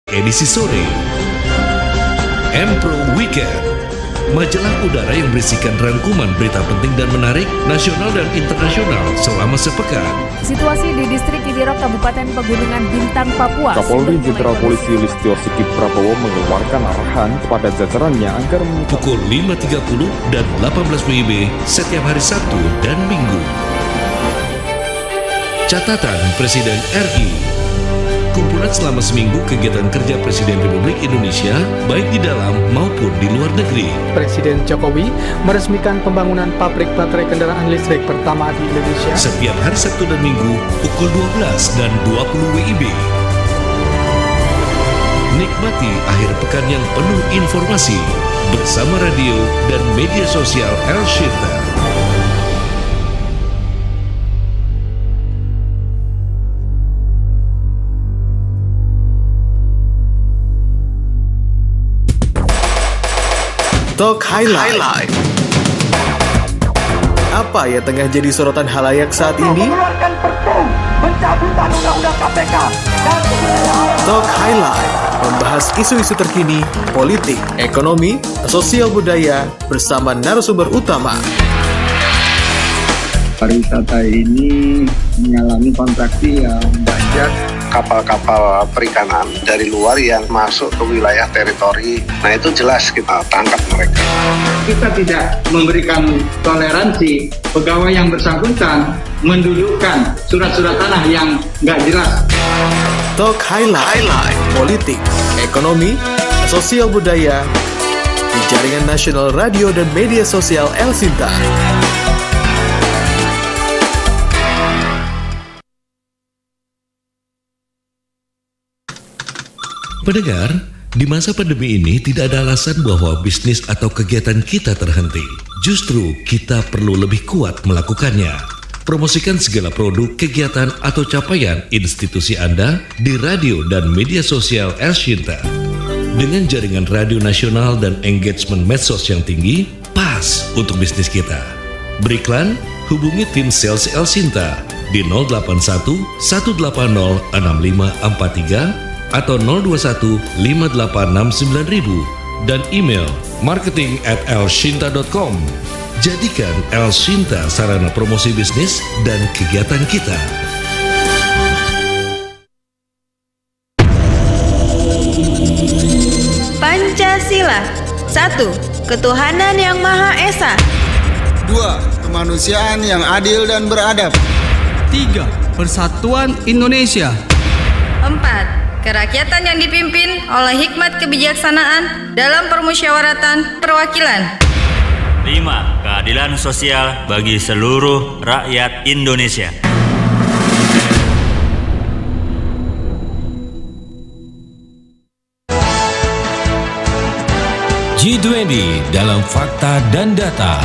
Edisi sore M-Pro Weekend, majalah udara yang berisikan rangkuman berita penting dan menarik nasional dan internasional selama sepekan. Situasi di distrik Kidirok, Kabupaten Pegunungan Bintang, Papua. Kapolri Jenderal Polisi Listio Sigit Prabowo mengeluarkan arahan kepada jajarannya agar pukul 5.30 dan 18 WIB setiap hari Sabtu dan Minggu. Catatan Presiden RI. Kumpulan selama seminggu kegiatan kerja Presiden Republik Indonesia baik di dalam maupun di luar negeri. Presiden Jokowi meresmikan pembangunan pabrik baterai kendaraan listrik pertama di Indonesia. Setiap hari Sabtu dan Minggu pukul 12 dan 20 WIB. Nikmati akhir pekan yang penuh informasi bersama radio dan media sosial El Shinta. Talk Highlight. Apa yang tengah jadi sorotan halayak saat ini? Talk Highlight membahas isu-isu terkini, politik, ekonomi, sosial budaya bersama narasumber utama. Pariwisata ini mengalami kontraksi yang banyak. Kapal-kapal perikanan dari luar yang masuk ke wilayah teritori, nah itu jelas kita tangkap mereka. Kita tidak memberikan toleransi pegawai yang bersangkutan mendudukkan surat-surat tanah yang nggak jelas. Talk Highlight. Politik, ekonomi, sosial budaya di jaringan nasional radio dan media sosial El Shinta. Pendengar, di masa pandemi ini tidak ada alasan bahwa bisnis atau kegiatan kita terhenti. Justru kita perlu lebih kuat melakukannya. Promosikan segala produk, kegiatan, atau capaian institusi Anda di radio dan media sosial El Shinta. Dengan jaringan radio nasional dan engagement medsos yang tinggi, pas untuk bisnis kita. Beriklan, hubungi tim sales El Shinta di 081 180 6543 atau 021 5869000 dan email marketing@elshinta.com. Jadikan El Shinta sarana promosi bisnis dan kegiatan kita. Pancasila. 1. Ketuhanan yang Maha Esa. 2. Kemanusiaan yang adil dan beradab. 3. Persatuan Indonesia. 4. Kerakyatan yang dipimpin oleh hikmat kebijaksanaan dalam permusyawaratan perwakilan. 5. Keadilan sosial bagi seluruh rakyat Indonesia. G20 dalam fakta dan data.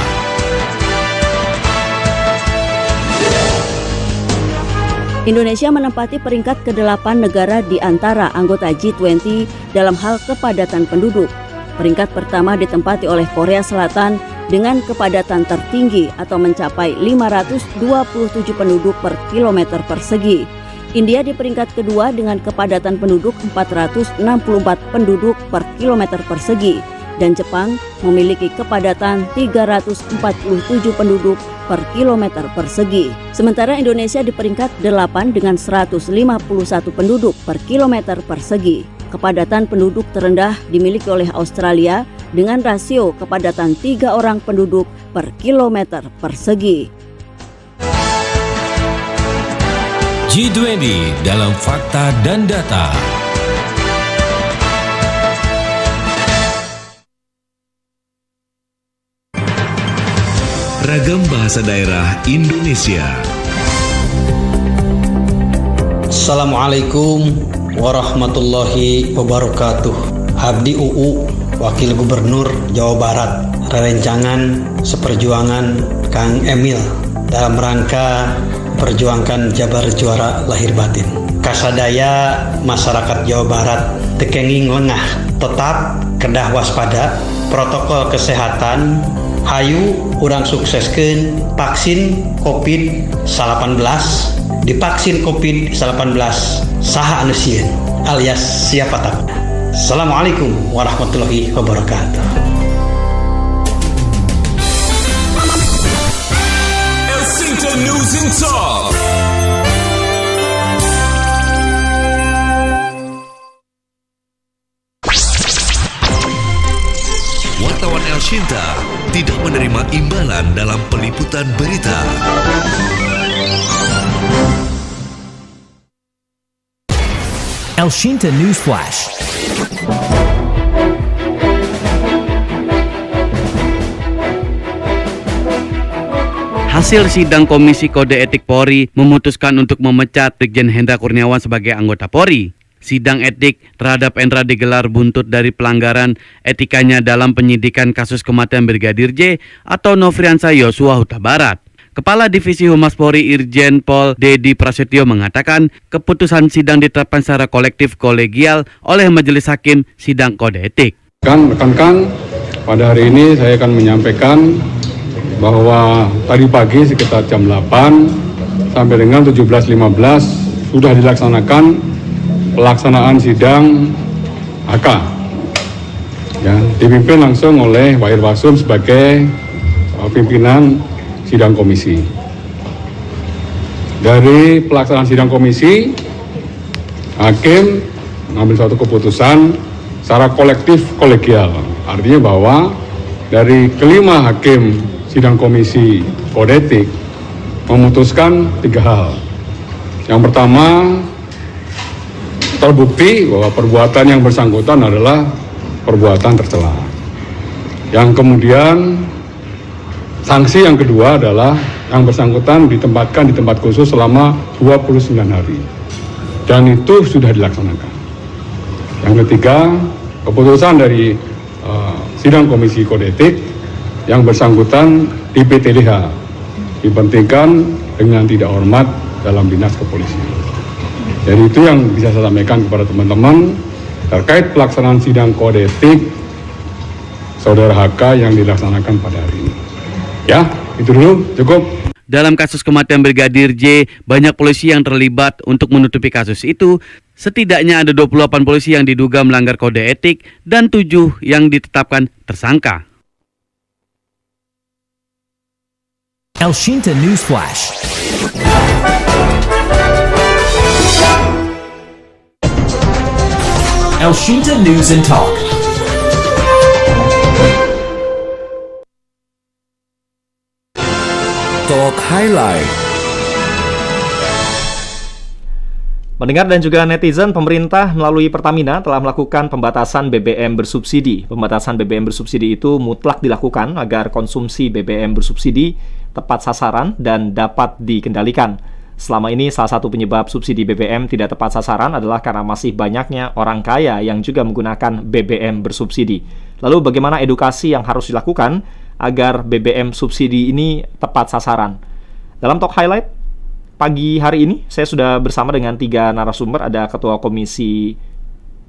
Indonesia menempati peringkat ke-8 negara di antara anggota G20 dalam hal kepadatan penduduk. Peringkat pertama ditempati oleh Korea Selatan dengan kepadatan tertinggi atau mencapai 527 penduduk per kilometer persegi. India di peringkat kedua dengan kepadatan penduduk 464 penduduk per kilometer persegi. Dan Jepang memiliki kepadatan 347 penduduk per kilometer persegi. Sementara Indonesia di peringkat 8 dengan 151 penduduk per kilometer persegi. Kepadatan penduduk terendah dimiliki oleh Australia dengan rasio kepadatan 3 orang penduduk per kilometer persegi. G20 dalam fakta dan data. Ragam bahasa daerah Indonesia. Assalamualaikum warahmatullahi wabarakatuh. Abdi UU, Wakil Gubernur Jawa Barat, Rerencangan Seperjuangan Kang Emil dalam rangka perjuangkan Jabar Juara Lahir Batin. Kasadaya masyarakat Jawa Barat tekenging lengah, tetap kedah waspada, protokol kesehatan hayu urang sukseskeun vaksin COVID-19. Divaksin COVID-19 saha anu sieun. alias siapa takut. Assalamualaikum warahmatullahi wabarakatuh. Elsington News and Talk. Wartawan El Shinta tidak menerima imbalan dalam peliputan berita. El Shinta News Flash. Hasil sidang Komisi Kode Etik Polri memutuskan untuk memecat Brigjen Hendra Kurniawan sebagai anggota Polri. Sidang etik terhadap Hendra digelar buntut dari pelanggaran etikanya dalam penyidikan kasus kematian Brigadir J atau Nofriansah Yosua Huta Barat. Kepala Divisi Humas Polri Irjen Pol Dedi Prasetyo mengatakan keputusan sidang ditetapkan secara kolektif kolegial oleh Majelis Hakim Sidang Kode Etik. Rekan-rekan, pada hari ini saya akan menyampaikan bahwa tadi pagi sekitar jam 8 sampai dengan 17.15 sudah dilaksanakan pelaksanaan sidang HK. Ya, dipimpin langsung oleh Pak Irwasum sebagai pimpinan sidang komisi. Dari pelaksanaan sidang komisi, hakim mengambil suatu keputusan secara kolektif kolegial. Artinya bahwa dari kelima hakim sidang komisi kode etik memutuskan 3 hal. Yang pertama, terbukti bahwa perbuatan yang bersangkutan adalah perbuatan tercela. Yang kemudian sanksi yang kedua adalah yang bersangkutan ditempatkan di tempat khusus selama 29 hari. Dan itu sudah dilaksanakan. Yang ketiga, keputusan dari sidang komisi kode etik yang bersangkutan di PTDH dipentingkan dengan tidak hormat dalam dinas kepolisian. Jadi itu yang bisa saya sampaikan kepada teman-teman terkait pelaksanaan sidang kode etik Saudara HK yang dilaksanakan pada hari ini. Ya, itu dulu, cukup. Dalam kasus kematian Brigadir J, banyak polisi yang terlibat untuk menutupi kasus itu. Setidaknya ada 28 polisi yang diduga melanggar kode etik dan 7 yang ditetapkan tersangka. El Shinta News Flash. El Shinta News and Talk. Talk Highlight. Mendengar dan juga netizen, pemerintah melalui Pertamina telah melakukan pembatasan BBM bersubsidi. Pembatasan BBM bersubsidi itu mutlak dilakukan agar konsumsi BBM bersubsidi tepat sasaran dan dapat dikendalikan. Selama ini salah satu penyebab subsidi BBM tidak tepat sasaran adalah karena masih banyaknya orang kaya yang juga menggunakan BBM bersubsidi. Lalu bagaimana edukasi yang harus dilakukan agar BBM subsidi ini tepat sasaran? Dalam Talk Highlight pagi hari ini saya sudah bersama dengan 3 narasumber. Ada Ketua Komisi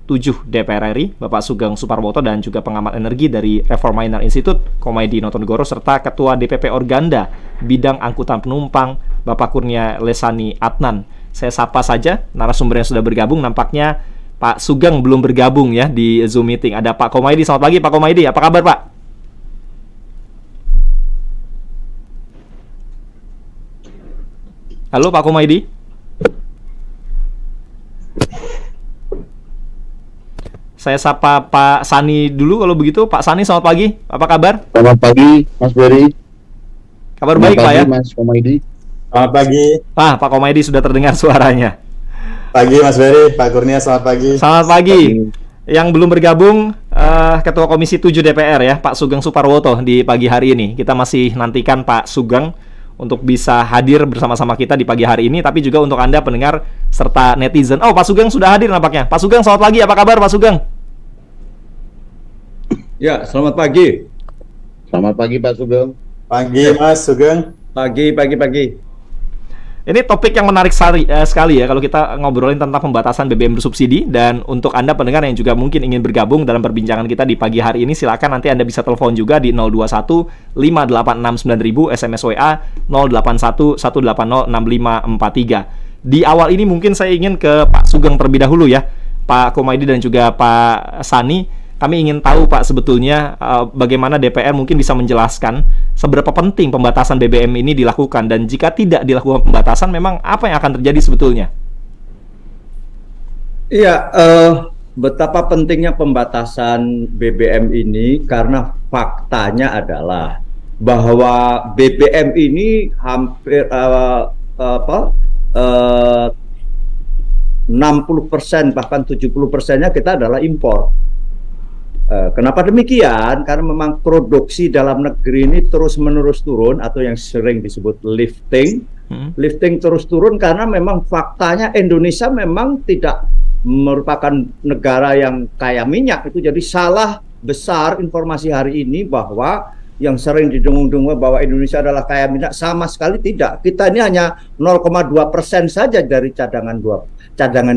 7 DPR RI Bapak Sugeng Suparwoto dan juga pengamat energi dari Reforminer Institute Komaydi Notonegoro serta Ketua DPP Organda Bidang Angkutan Penumpang Bapak Kurnia Lesani Adnan. Saya sapa saja narasumber yang sudah bergabung. Nampaknya Pak Sugeng belum bergabung ya di Zoom meeting. Ada Pak Komaydi. Selamat pagi Pak Komaydi, apa kabar Pak? Halo Pak Komaydi. Saya sapa Pak Sani dulu kalau begitu. Pak Sani, selamat pagi. Apa kabar? Selamat pagi Mas Beri. Kabar baik Pak ya? Mas Komaydi. Selamat pagi. Pak Komaydi sudah terdengar suaranya. Pagi Mas Beri, Pak Kurnia, selamat pagi. Selamat pagi. Yang belum bergabung Ketua Komisi 7 DPR ya, Pak Sugeng Suparwoto di pagi hari ini. Kita masih nantikan Pak Sugeng untuk bisa hadir bersama-sama kita di pagi hari ini, tapi juga untuk Anda pendengar serta netizen. Oh, Pak Sugeng sudah hadir nampaknya. Pak Sugeng, selamat pagi. Apa kabar Pak Sugeng? Ya, selamat pagi. Selamat pagi Pak Sugeng. Pagi Mas Sugeng. Pagi. Ini topik yang menarik sekali ya kalau kita ngobrolin tentang pembatasan BBM bersubsidi. Dan untuk Anda pendengar yang juga mungkin ingin bergabung dalam perbincangan kita di pagi hari ini, silakan nanti Anda bisa telepon juga di 021 586 9000, SMS WA 081 180 6543. Di awal ini mungkin saya ingin ke Pak Sugeng terlebih dahulu ya. Pak Komaydi dan juga Pak Sani, kami ingin tahu Pak sebetulnya bagaimana DPR mungkin bisa menjelaskan seberapa penting pembatasan BBM ini dilakukan, dan jika tidak dilakukan pembatasan memang apa yang akan terjadi sebetulnya? Iya, betapa pentingnya pembatasan BBM ini karena faktanya adalah bahwa BBM ini hampir 60% bahkan 70%-nya kita adalah impor. Kenapa demikian? Karena memang produksi dalam negeri ini terus-menerus turun atau yang sering disebut lifting. Lifting terus turun karena memang faktanya Indonesia memang tidak merupakan negara yang kaya minyak. Itu jadi salah besar informasi hari ini bahwa yang sering didengung-dengung bahwa Indonesia adalah kaya minyak, sama sekali tidak. Kita ini hanya 0,2% saja dari cadangan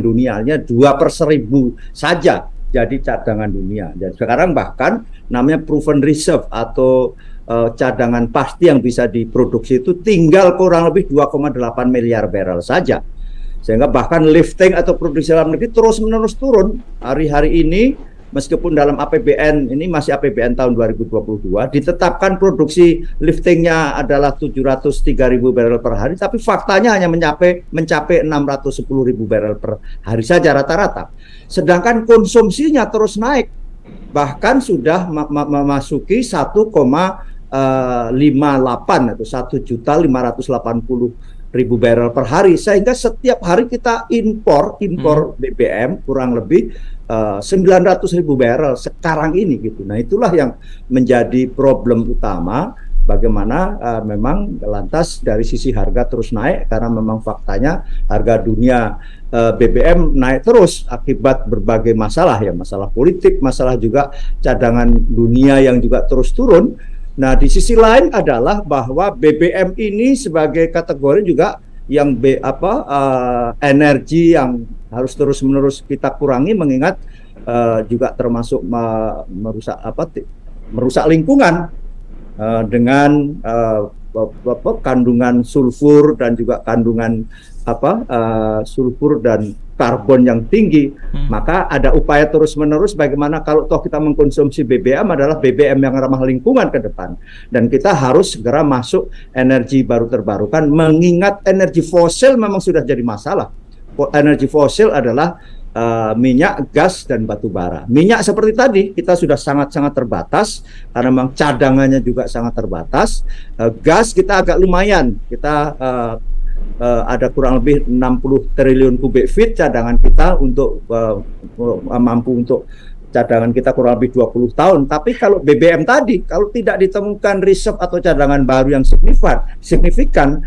dunianya, 2/1000 saja jadi cadangan dunia. Dan sekarang bahkan namanya proven reserve atau cadangan pasti yang bisa diproduksi itu tinggal kurang lebih 2,8 miliar barrel saja. Sehingga bahkan lifting atau produksi dalam negeri terus-menerus turun. Hari-hari ini meskipun dalam APBN, ini masih APBN tahun 2022, ditetapkan produksi liftingnya adalah 703.000 barrel per hari, tapi faktanya hanya mencapai 610.000 barrel per hari saja rata-rata. Sedangkan konsumsinya terus naik, bahkan sudah memasuki 1,58 atau 1.580.000 barrel per hari, sehingga setiap hari kita impor BBM kurang lebih 900.000 barrel sekarang ini gitu. Nah, itulah yang menjadi problem utama, bagaimana memang lantas dari sisi harga terus naik karena memang faktanya harga dunia BBM naik terus akibat berbagai masalah ya, masalah politik, masalah juga cadangan dunia yang juga terus turun. Nah, di sisi lain adalah bahwa BBM ini sebagai kategori juga yang energi yang harus terus-menerus kita kurangi, mengingat juga termasuk merusak lingkungan dengan kandungan sulfur dan juga kandungan sulfur dan karbon yang tinggi. Maka ada upaya terus-menerus bagaimana kalau toh kita mengkonsumsi BBM adalah BBM yang ramah lingkungan ke depan, dan kita harus segera masuk energi baru terbarukan, mengingat energi fosil memang sudah jadi masalah. Energi fosil adalah minyak, gas, dan batu bara. Minyak seperti tadi kita sudah sangat-sangat terbatas karena memang cadangannya juga sangat terbatas. Gas kita agak lumayan, kita ada kurang lebih 60 triliun kubik feet cadangan kita untuk mampu untuk cadangan kita kurang lebih 20 tahun. Tapi kalau BBM tadi, kalau tidak ditemukan reserve atau cadangan baru yang signifikan,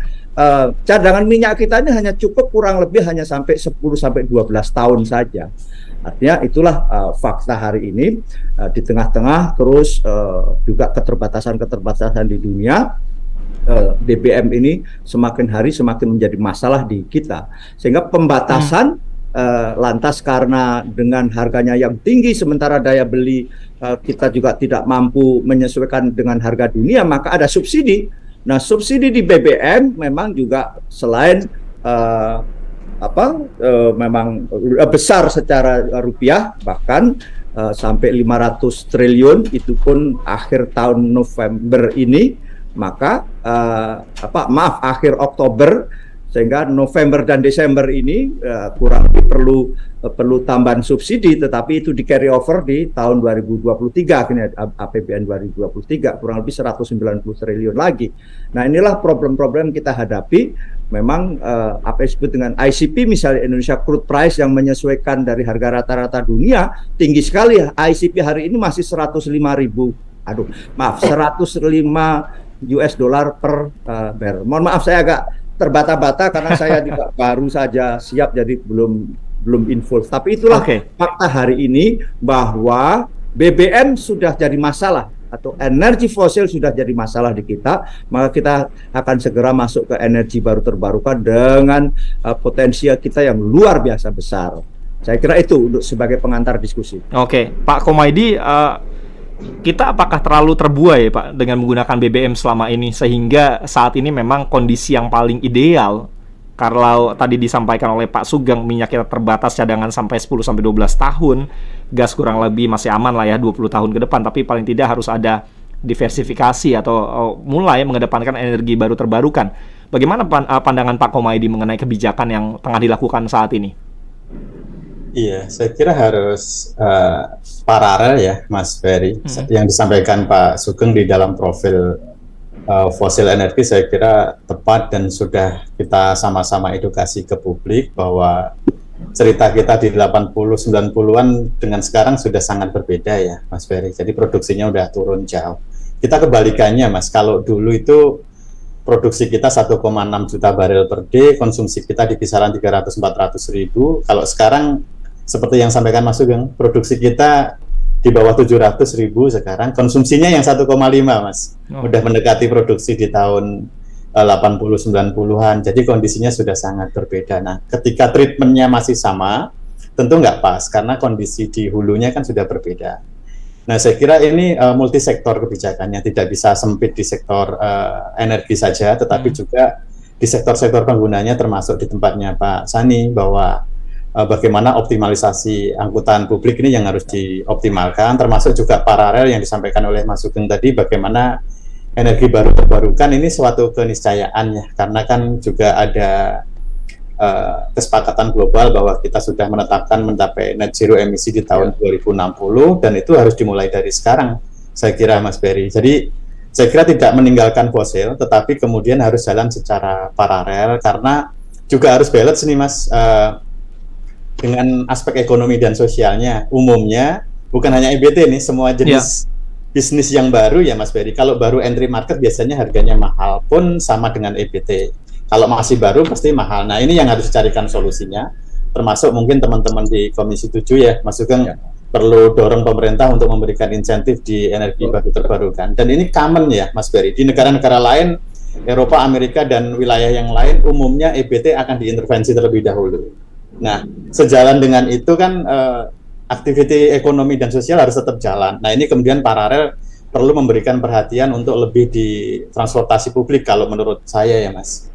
cadangan minyak kita ini hanya cukup kurang lebih hanya sampai 10-12 tahun saja. Artinya itulah fakta hari ini, di tengah-tengah terus juga keterbatasan di dunia. BBM ini semakin hari semakin menjadi masalah di kita, sehingga pembatasan lantas karena dengan harganya yang tinggi sementara daya beli kita juga tidak mampu menyesuaikan dengan harga dunia, maka ada subsidi. Nah, subsidi di BBM memang juga selain memang besar secara rupiah, bahkan sampai 500 triliun, itu pun akhir tahun November ini. Maka akhir Oktober, sehingga November dan Desember ini kurang lebih perlu tambahan subsidi, tetapi itu di carry over di tahun 2023, akhirnya APBN 2023 kurang lebih 190 triliun lagi. Nah, inilah problem-problem kita hadapi. Memang apa yang disebut dengan ICP, misalnya Indonesia Crude Price yang menyesuaikan dari harga rata-rata dunia tinggi sekali. ICP hari ini masih 105 US dollar per barrel. Mohon maaf saya agak terbata-bata karena saya juga baru saja siap, jadi belum info. Tapi itulah fakta hari ini, bahwa BBM sudah jadi masalah atau energi fosil sudah jadi masalah di kita. Maka kita akan segera masuk ke energi baru terbarukan dengan potensial kita yang luar biasa besar. Saya kira itu untuk sebagai pengantar diskusi. Oke, Pak Komaydi, kita apakah terlalu terbuai Pak dengan menggunakan BBM selama ini, sehingga saat ini memang kondisi yang paling ideal Kalau tadi disampaikan oleh Pak Sugeng, minyak kita terbatas cadangan sampai 10-12 tahun, gas kurang lebih masih aman lah ya 20 tahun ke depan, tapi paling tidak harus ada diversifikasi atau mulai mengedepankan energi baru terbarukan. Bagaimana pandangan Pak Komaydi mengenai kebijakan yang tengah dilakukan saat ini? Iya, saya kira harus paralel ya Mas Ferry. Yang disampaikan Pak Sugeng di dalam profil fosil energi saya kira tepat dan sudah kita sama-sama edukasi ke publik bahwa cerita kita di 80-90-an dengan sekarang sudah sangat berbeda ya Mas Ferry. Jadi produksinya udah turun jauh. Kita kebalikannya Mas, kalau dulu itu produksi kita 1,6 juta barel per day, konsumsi kita di kisaran 300-400 ribu. Kalau sekarang seperti yang sampaikan Mas Sugeng, produksi kita di bawah 700 ribu sekarang, konsumsinya yang 1,5 Mas. Udah mendekati produksi di tahun 80-90-an, jadi kondisinya sudah sangat berbeda. Nah, ketika treatmentnya masih sama, tentu nggak pas, karena kondisi di hulunya kan sudah berbeda. Nah, saya kira ini multisektor kebijakannya, tidak bisa sempit di sektor energi saja, tetapi juga di sektor-sektor penggunanya, termasuk di tempatnya Pak Sani, bahwa bagaimana optimalisasi angkutan publik ini yang harus dioptimalkan, termasuk juga paralel yang disampaikan oleh Mas Sugeng tadi, bagaimana energi baru terbarukan ini suatu keniscayaan ya, karena kan juga ada kesepakatan global bahwa kita sudah menetapkan mencapai net zero emisi di tahun 2060, dan itu harus dimulai dari sekarang, saya kira Mas Ferry. Jadi saya kira tidak meninggalkan fosil, tetapi kemudian harus jalan secara paralel, karena juga harus balance nih Mas, dengan aspek ekonomi dan sosialnya. Umumnya bukan hanya EBT nih, semua jenis bisnis yang baru ya Mas Ferry. Kalau baru entry market biasanya harganya mahal, pun sama dengan EBT. Kalau masih baru pasti mahal. Nah, ini yang harus dicarikan solusinya, termasuk mungkin teman-teman di Komisi 7 ya Mas Sugeng, perlu dorong pemerintah untuk memberikan insentif di energi baru terbarukan. Dan ini common ya Mas Ferry, di negara-negara lain, Eropa, Amerika, dan wilayah yang lain umumnya EBT akan diintervensi terlebih dahulu. Nah, sejalan dengan itu kan aktiviti ekonomi dan sosial harus tetap jalan. Nah, ini kemudian paralel perlu memberikan perhatian untuk lebih di transportasi publik kalau menurut saya ya Mas.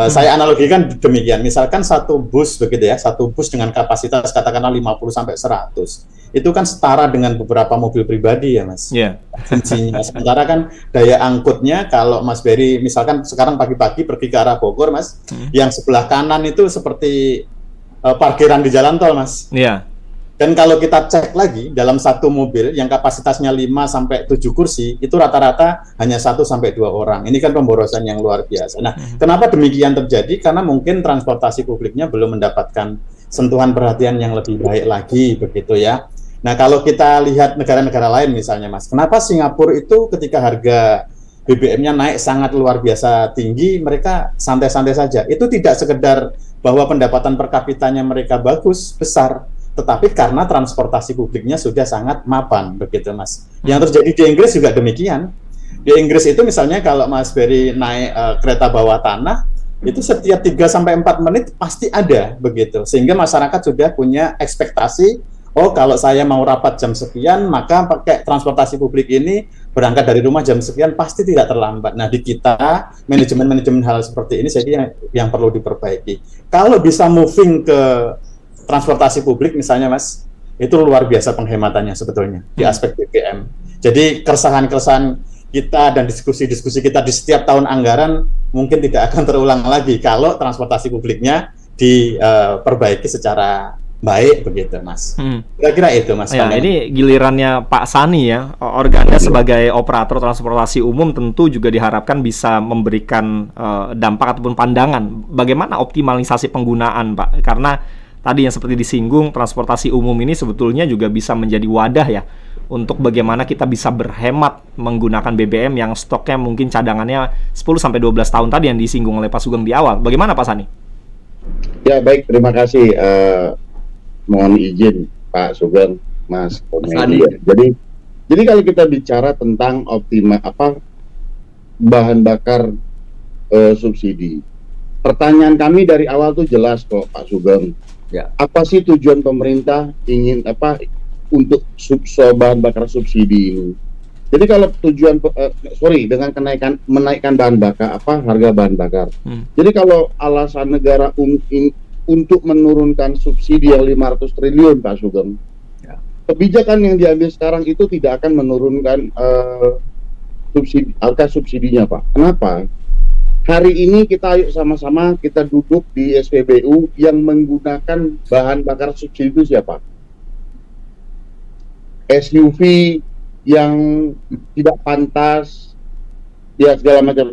Saya analogikan demikian, misalkan satu bus begitu ya, satu bus dengan kapasitas katakanlah 50-100, itu kan setara dengan beberapa mobil pribadi ya Mas. Sementara kan daya angkutnya, kalau Mas Ferry misalkan sekarang pagi-pagi pergi ke arah Bogor Mas, yang sebelah kanan itu seperti parkiran di jalan tol Mas. Dan kalau kita cek lagi dalam satu mobil yang kapasitasnya 5-7 kursi, itu rata-rata hanya 1-2 orang. Ini kan pemborosan yang luar biasa. Nah, kenapa demikian terjadi? Karena mungkin transportasi publiknya belum mendapatkan sentuhan perhatian yang lebih baik lagi, begitu ya. Nah, kalau kita lihat negara-negara lain misalnya Mas, kenapa Singapura itu ketika harga BBM-nya naik sangat luar biasa tinggi, mereka santai-santai saja. Itu tidak sekedar bahwa pendapatan per kapitanya mereka bagus, besar, tetapi karena transportasi publiknya sudah sangat mapan, begitu Mas. Yang terjadi di Inggris juga demikian. Di Inggris itu misalnya kalau Mas Ferry naik kereta bawah tanah, itu setiap 3-4 menit pasti ada, begitu. Sehingga masyarakat sudah punya ekspektasi, oh kalau saya mau rapat jam sekian, maka pakai transportasi publik ini, berangkat dari rumah jam sekian, pasti tidak terlambat. Nah, di kita, manajemen hal seperti ini, saya kira yang perlu diperbaiki. Kalau bisa moving ke transportasi publik misalnya Mas, itu luar biasa penghematannya sebetulnya di aspek BBM. Jadi keresahan-keresahan kita dan diskusi-diskusi kita di setiap tahun anggaran mungkin tidak akan terulang lagi kalau transportasi publiknya diperbaiki secara baik, begitu Mas. Kira-kira itu Mas. Ya, ini gilirannya Pak Sani ya, organnya sebagai operator transportasi umum tentu juga diharapkan bisa memberikan dampak ataupun pandangan bagaimana optimalisasi penggunaan Pak, karena tadi yang seperti disinggung, transportasi umum ini sebetulnya juga bisa menjadi wadah ya untuk bagaimana kita bisa berhemat menggunakan BBM yang stoknya mungkin cadangannya 10-12 tahun tadi yang disinggung oleh Pak Sugeng di awal. Bagaimana Pak Sani? Ya baik, terima kasih. Mohon izin Pak Sugeng, Mas Komaydi. Jadi kalau kita bicara tentang bahan bakar subsidi, pertanyaan kami dari awal tuh jelas kok Pak Sugeng. Ya. Apa sih tujuan pemerintah ingin untuk bahan bakar subsidi ini? Jadi kalau tujuan dengan menaikkan harga bahan bakar. Jadi kalau alasan negara untuk menurunkan subsidi yang 500 triliun Pak Sugeng, kebijakan yang diambil sekarang itu tidak akan menurunkan angka subsidinya Pak. Kenapa? Hari ini kita sama-sama kita duduk di SPBU yang menggunakan bahan bakar subsidi itu siapa? SUV yang tidak pantas, ya segala macam.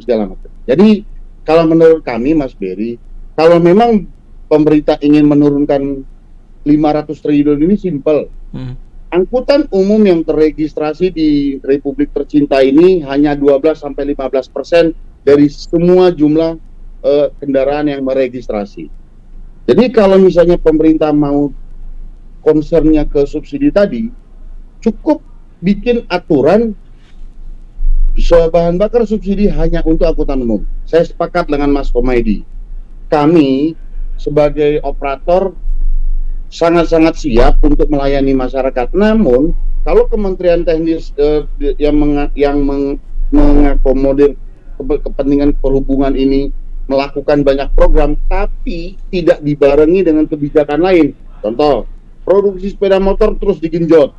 Jadi kalau menurut kami Mas Berry, kalau memang pemerintah ingin menurunkan 500 triliun ini simpel. Angkutan umum yang terregistrasi di Republik tercinta ini hanya 12-15% dari semua jumlah kendaraan yang meregistrasi. Jadi kalau misalnya pemerintah mau concernnya ke subsidi tadi, cukup bikin aturan bahan bakar subsidi hanya untuk angkutan umum. Saya sepakat dengan Mas Komaydi. Kami sebagai operator sangat-sangat siap untuk melayani masyarakat. Namun kalau Kementerian Teknis yang mengakomodir kepentingan perhubungan ini melakukan banyak program, tapi tidak dibarengi dengan kebijakan lain. Contoh, produksi sepeda motor terus digenjot.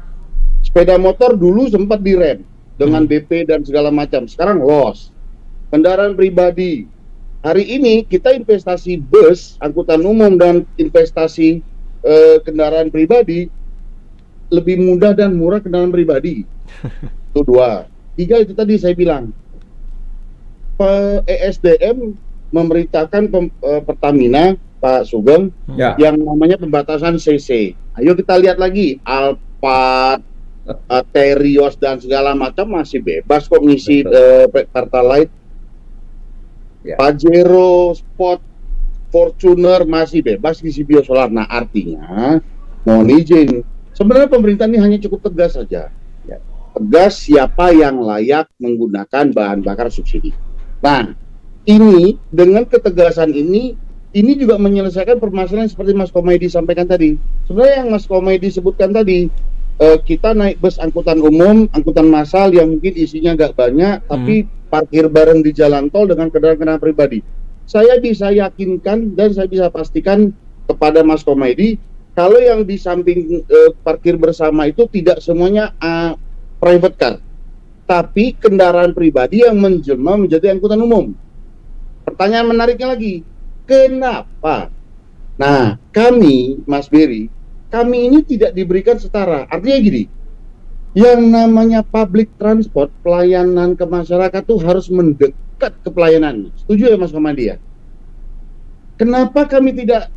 Sepeda motor dulu sempat direm dengan BP dan segala macam, sekarang loss. Kendaraan pribadi, hari ini kita investasi bus, angkutan umum dan investasi kendaraan pribadi lebih mudah dan murah kendaraan pribadi. Itu 2. 3 itu tadi saya bilang, ESDM memerintahkan Pertamina, Pak Sugeng, yang namanya pembatasan CC. Ayo kita lihat lagi, Alphard, Terios dan segala macam masih bebas kok ngisi Pertalite. Pajero, Spot, Fortuner masih bebas ngisi biosolar. Nah artinya, mohon izin, sebenarnya pemerintah ini hanya cukup tegas saja. Tegas siapa yang layak menggunakan bahan bakar subsidi. Nah, ini dengan ketegasan ini juga menyelesaikan permasalahan seperti Mas Komaydi sampaikan tadi. Sebenarnya yang Mas Komaydi sebutkan tadi, kita naik bus angkutan umum, angkutan massal yang mungkin isinya nggak banyak, tapi parkir bareng di jalan tol dengan kendaraan-kendaraan pribadi. Saya bisa yakinkan dan saya bisa pastikan kepada Mas Komaydi, kalau yang di samping parkir bersama itu tidak semuanya private car, tapi kendaraan pribadi yang menjelma menjadi angkutan umum. Pertanyaan menariknya lagi, kenapa? Nah, kami, Mas Berry, kami ini tidak diberikan setara. Artinya gini, yang namanya public transport, pelayanan ke masyarakat tuh harus mendekat ke pelayanan. Setuju ya Mas Komaydi ya? Kenapa kami tidak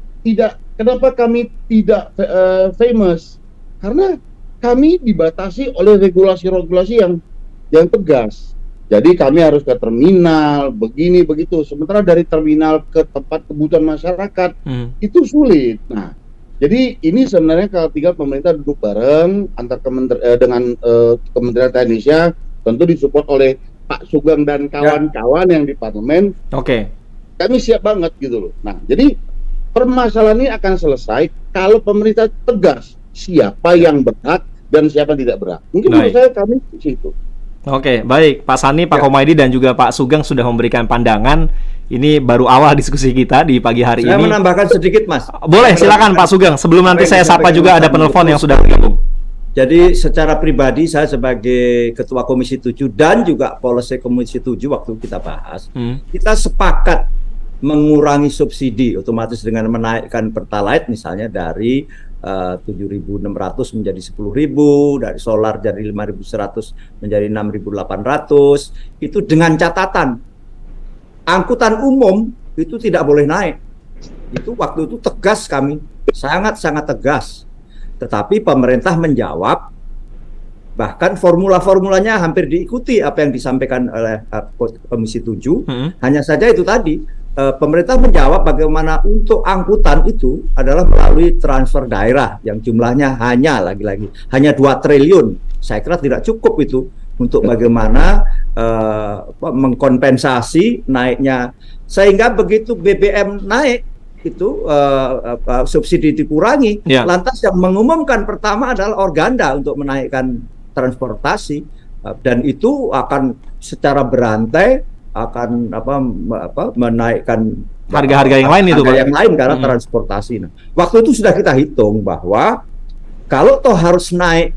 famous? Karena kami dibatasi oleh regulasi-regulasi yang tegas. Jadi kami harus ke terminal, begini begitu. Sementara dari terminal ke tempat kebutuhan masyarakat itu sulit. Nah, jadi ini sebenarnya kalau tinggal pemerintah duduk bareng antar dengan Kementerian Teknisnya, tentu disupport oleh Pak Sugeng dan kawan-kawan yang di parlemen. Kami siap banget gitu loh. Nah, jadi permasalahan ini akan selesai kalau pemerintah tegas siapa yang berhak dan siapa yang tidak berhak. Mungkin menurut saya kami di situ. Baik, Pak Sani, Pak Komaydi dan juga Pak Sugeng sudah memberikan pandangan. Ini baru awal diskusi kita di pagi hari ini. Saya menambahkan sedikit, Mas. Boleh, silakan Pak Sugeng. Sebelum nanti saya sapa juga ada penelpon yang sudah bergabung. Jadi secara pribadi saya sebagai Ketua Komisi 7 dan juga Polisi Komisi 7 waktu kita bahas, kita sepakat mengurangi subsidi otomatis dengan menaikkan Pertalite misalnya dari 7.600 menjadi 10.000, dari solar dari 5.100 menjadi 6.800. Itu dengan catatan angkutan umum itu tidak boleh naik. Itu waktu itu tegas kami, sangat-sangat tegas. Tetapi pemerintah menjawab, bahkan formula-formulanya hampir diikuti apa yang disampaikan oleh Komisi 7. Hanya saja itu tadi, pemerintah menjawab bagaimana untuk angkutan itu adalah melalui transfer daerah yang jumlahnya hanya 2 triliun. Saya kira tidak cukup itu untuk bagaimana mengkompensasi naiknya, sehingga begitu BBM naik itu subsidi dikurangi. Lantas yang mengumumkan pertama adalah Organda untuk menaikkan transportasi. Dan itu akan secara berantai akan menaikkan harga-harga yang lain itu, Pak. Yang lain karena transportasi. Nah, waktu itu sudah kita hitung bahwa kalau toh harus naik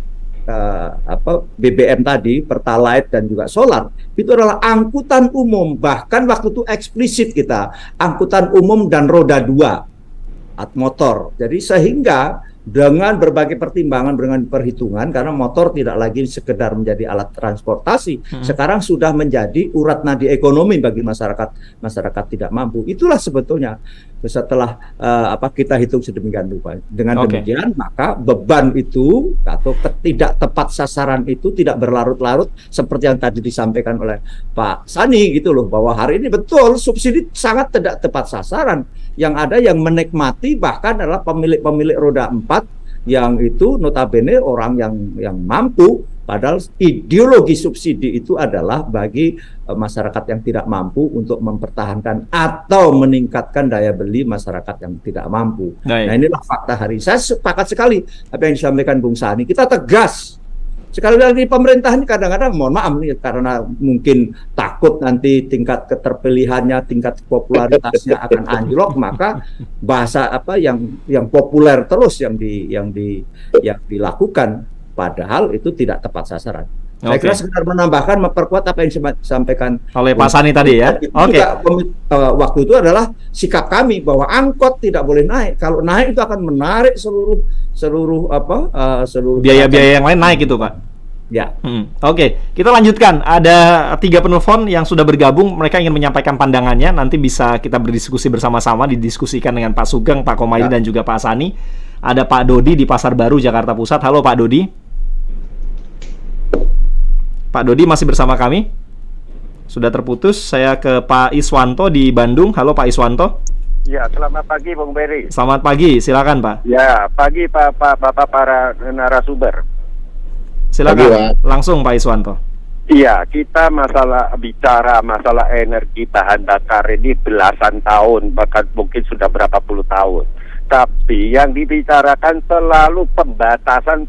BBM tadi, Pertalite dan juga solar, itu adalah angkutan umum. Bahkan waktu itu eksplisit kita, angkutan umum dan roda 2 motor. Jadi sehingga dengan berbagai pertimbangan, dengan perhitungan, karena motor tidak lagi sekedar menjadi alat transportasi, sekarang sudah menjadi urat nadi ekonomi bagi masyarakat tidak mampu. Itulah sebetulnya setelah kita hitung sedemikian rupa. Dengan demikian maka beban itu atau tidak tepat sasaran itu tidak berlarut-larut seperti yang tadi disampaikan oleh Pak Sani gitu loh, bahwa hari ini betul subsidi sangat tidak tepat sasaran. Yang ada yang menikmati bahkan adalah pemilik roda 4 yang itu notabene orang yang mampu, padahal ideologi subsidi itu adalah bagi masyarakat yang tidak mampu untuk mempertahankan atau meningkatkan daya beli masyarakat yang tidak mampu. Nah, inilah fakta hari ini. Saya sepakat sekali apa yang disampaikan Bung Sani. Kita tegas. Sekali lagi pemerintah ini kadang-kadang mohon maaf nih karena mungkin takut nanti tingkat keterpilihannya, tingkat popularitasnya akan anjlok, maka bahasa yang populer terus yang dilakukan, padahal itu tidak tepat sasaran. Saya kira sekedar menambahkan, memperkuat apa yang disampaikan oleh Pak Sani tadi ya. Waktu itu adalah sikap kami bahwa angkot tidak boleh naik. Kalau naik itu akan menarik seluruh biaya-biaya yang lain naik itu, Pak. Ya. Kita lanjutkan. Ada 3 penelpon yang sudah bergabung. Mereka ingin menyampaikan pandangannya. Nanti bisa kita berdiskusi bersama-sama, didiskusikan dengan Pak Sugeng, Pak Komaydi dan juga Pak Sani. Ada Pak Dodi di Pasar Baru, Jakarta Pusat. Halo Pak Dodi. Pak Dodi masih bersama kami? Sudah terputus. Saya ke Pak Iswanto di Bandung. Halo Pak Iswanto. Ya, selamat pagi Bung Beri. Selamat pagi, silakan Pak. Ya, pagi Bapak para narasumber. Silakan, langsung Pak Iswanto. Iya, kita bicara masalah energi bahan bakar ini belasan tahun, bahkan mungkin sudah berapa puluh tahun. Tapi yang dibicarakan selalu pembatasan.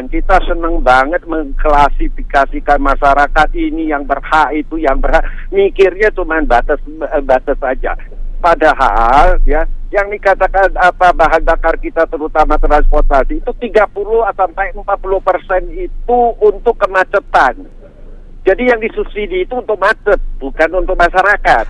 Kita seneng banget mengklasifikasikan masyarakat ini yang berhak, itu yang berhak. Mikirnya cuma batas saja. Padahal ya, yang dikatakan bahan bakar kita terutama transportasi itu 30-40% itu untuk kemacetan. Jadi yang disubsidi itu untuk macet, bukan untuk masyarakat.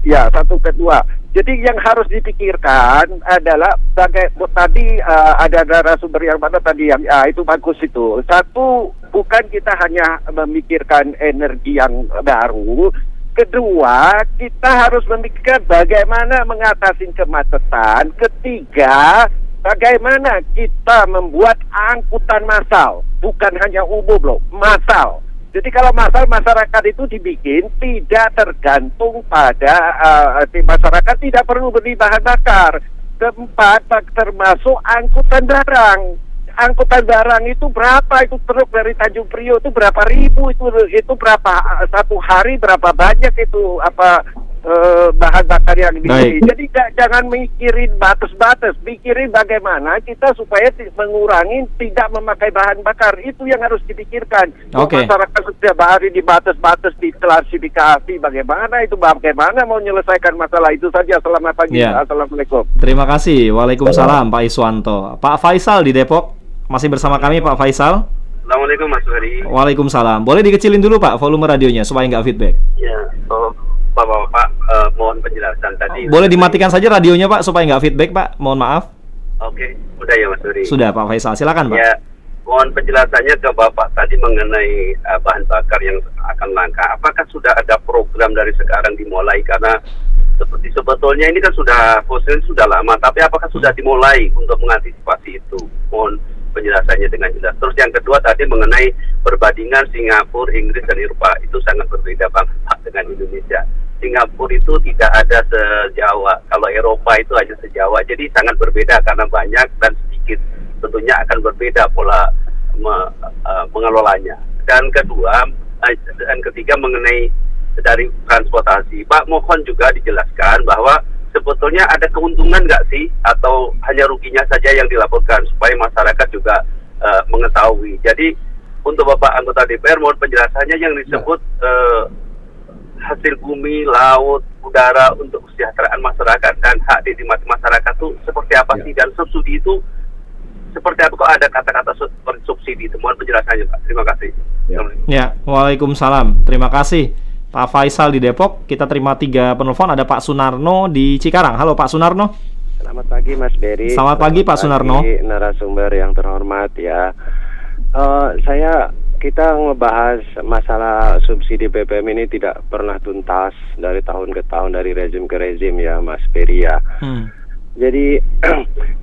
Ya, satu. Kedua, jadi yang harus dipikirkan adalah tadi ada narasumber yang mana tadi yang itu bagus itu. Satu, bukan kita hanya memikirkan energi yang baru. Kedua, kita harus memikirkan bagaimana mengatasi kemacetan. Ketiga, bagaimana kita membuat angkutan massal, bukan hanya umum loh, massal. Jadi kalau masyarakat itu dibikin tidak tergantung pada masyarakat tidak perlu beli bahan bakar. Keempat, termasuk angkutan barang. Angkutan barang itu berapa? Itu truk dari Tanjung Priok itu berapa ribu? Itu berapa satu hari berapa banyak itu bahan bakar yang dibeli. Jadi jangan mikirin batas-batas, mikirin bagaimana kita supaya mengurangi tidak memakai bahan bakar. Itu yang harus dipikirkan. Masyarakat setiap hari di batas-batas diklasifikasi bagaimana mau menyelesaikan masalah itu saja. Selamat pagi. Assalamualaikum. Terima kasih. Waalaikumsalam Pak Iswanto. Pak Faisal di Depok masih bersama kami, Pak Faisal. Assalamualaikum Mas Ferry. Waalaikumsalam. Boleh dikecilin dulu Pak volume radionya supaya nggak feedback. Ya, Bapak, mohon penjelasan tadi. Boleh dimatikan saja radionya Pak supaya nggak feedback Pak. Mohon maaf. Oke, udah ya Mas Ferry. Sudah Pak Faisal, silakan Pak. Ya, mohon penjelasannya ke Bapak tadi mengenai bahan bakar yang akan langka. Apakah sudah ada program dari sekarang dimulai? Karena seperti sebetulnya ini kan fosil sudah lama, tapi apakah sudah dimulai untuk mengantisipasi itu? Mohon penjelasannya dengan jelas. Terus yang kedua tadi mengenai perbandingan Singapura, Inggris dan Eropa, itu sangat berbeda bangsa dengan Indonesia. Singapura itu tidak ada se-Jawa, kalau Eropa itu hanya se-Jawa, jadi sangat berbeda karena banyak dan sedikit. Tentunya akan berbeda pola mengelolanya. Dan ketiga mengenai dari transportasi, Pak mohon juga dijelaskan bahwa sebetulnya ada keuntungan nggak sih atau hanya ruginya saja yang dilaporkan supaya masyarakat juga mengetahui. Jadi untuk Bapak anggota DPR mohon penjelasannya yang disebut hasil bumi, laut, udara untuk kesejahteraan masyarakat dan hak dinikmati masyarakat itu seperti apa sih, dan subsidi itu seperti apa, kok ada kata-kata seperti subsidi itu? Mohon penjelasannya Pak. Terima kasih. Ya, waalaikumsalam. Terima kasih Pak Faisal di Depok. Kita terima 3 penelpon. Ada Pak Sunarno di Cikarang. Halo Pak Sunarno. Selamat pagi Mas Beri. Selamat pagi Pak Sunarno. Narasumber yang terhormat ya. Kita ngebahas masalah subsidi BBM ini tidak pernah tuntas dari tahun ke tahun, dari rezim ke rezim ya Mas Beri ya. Jadi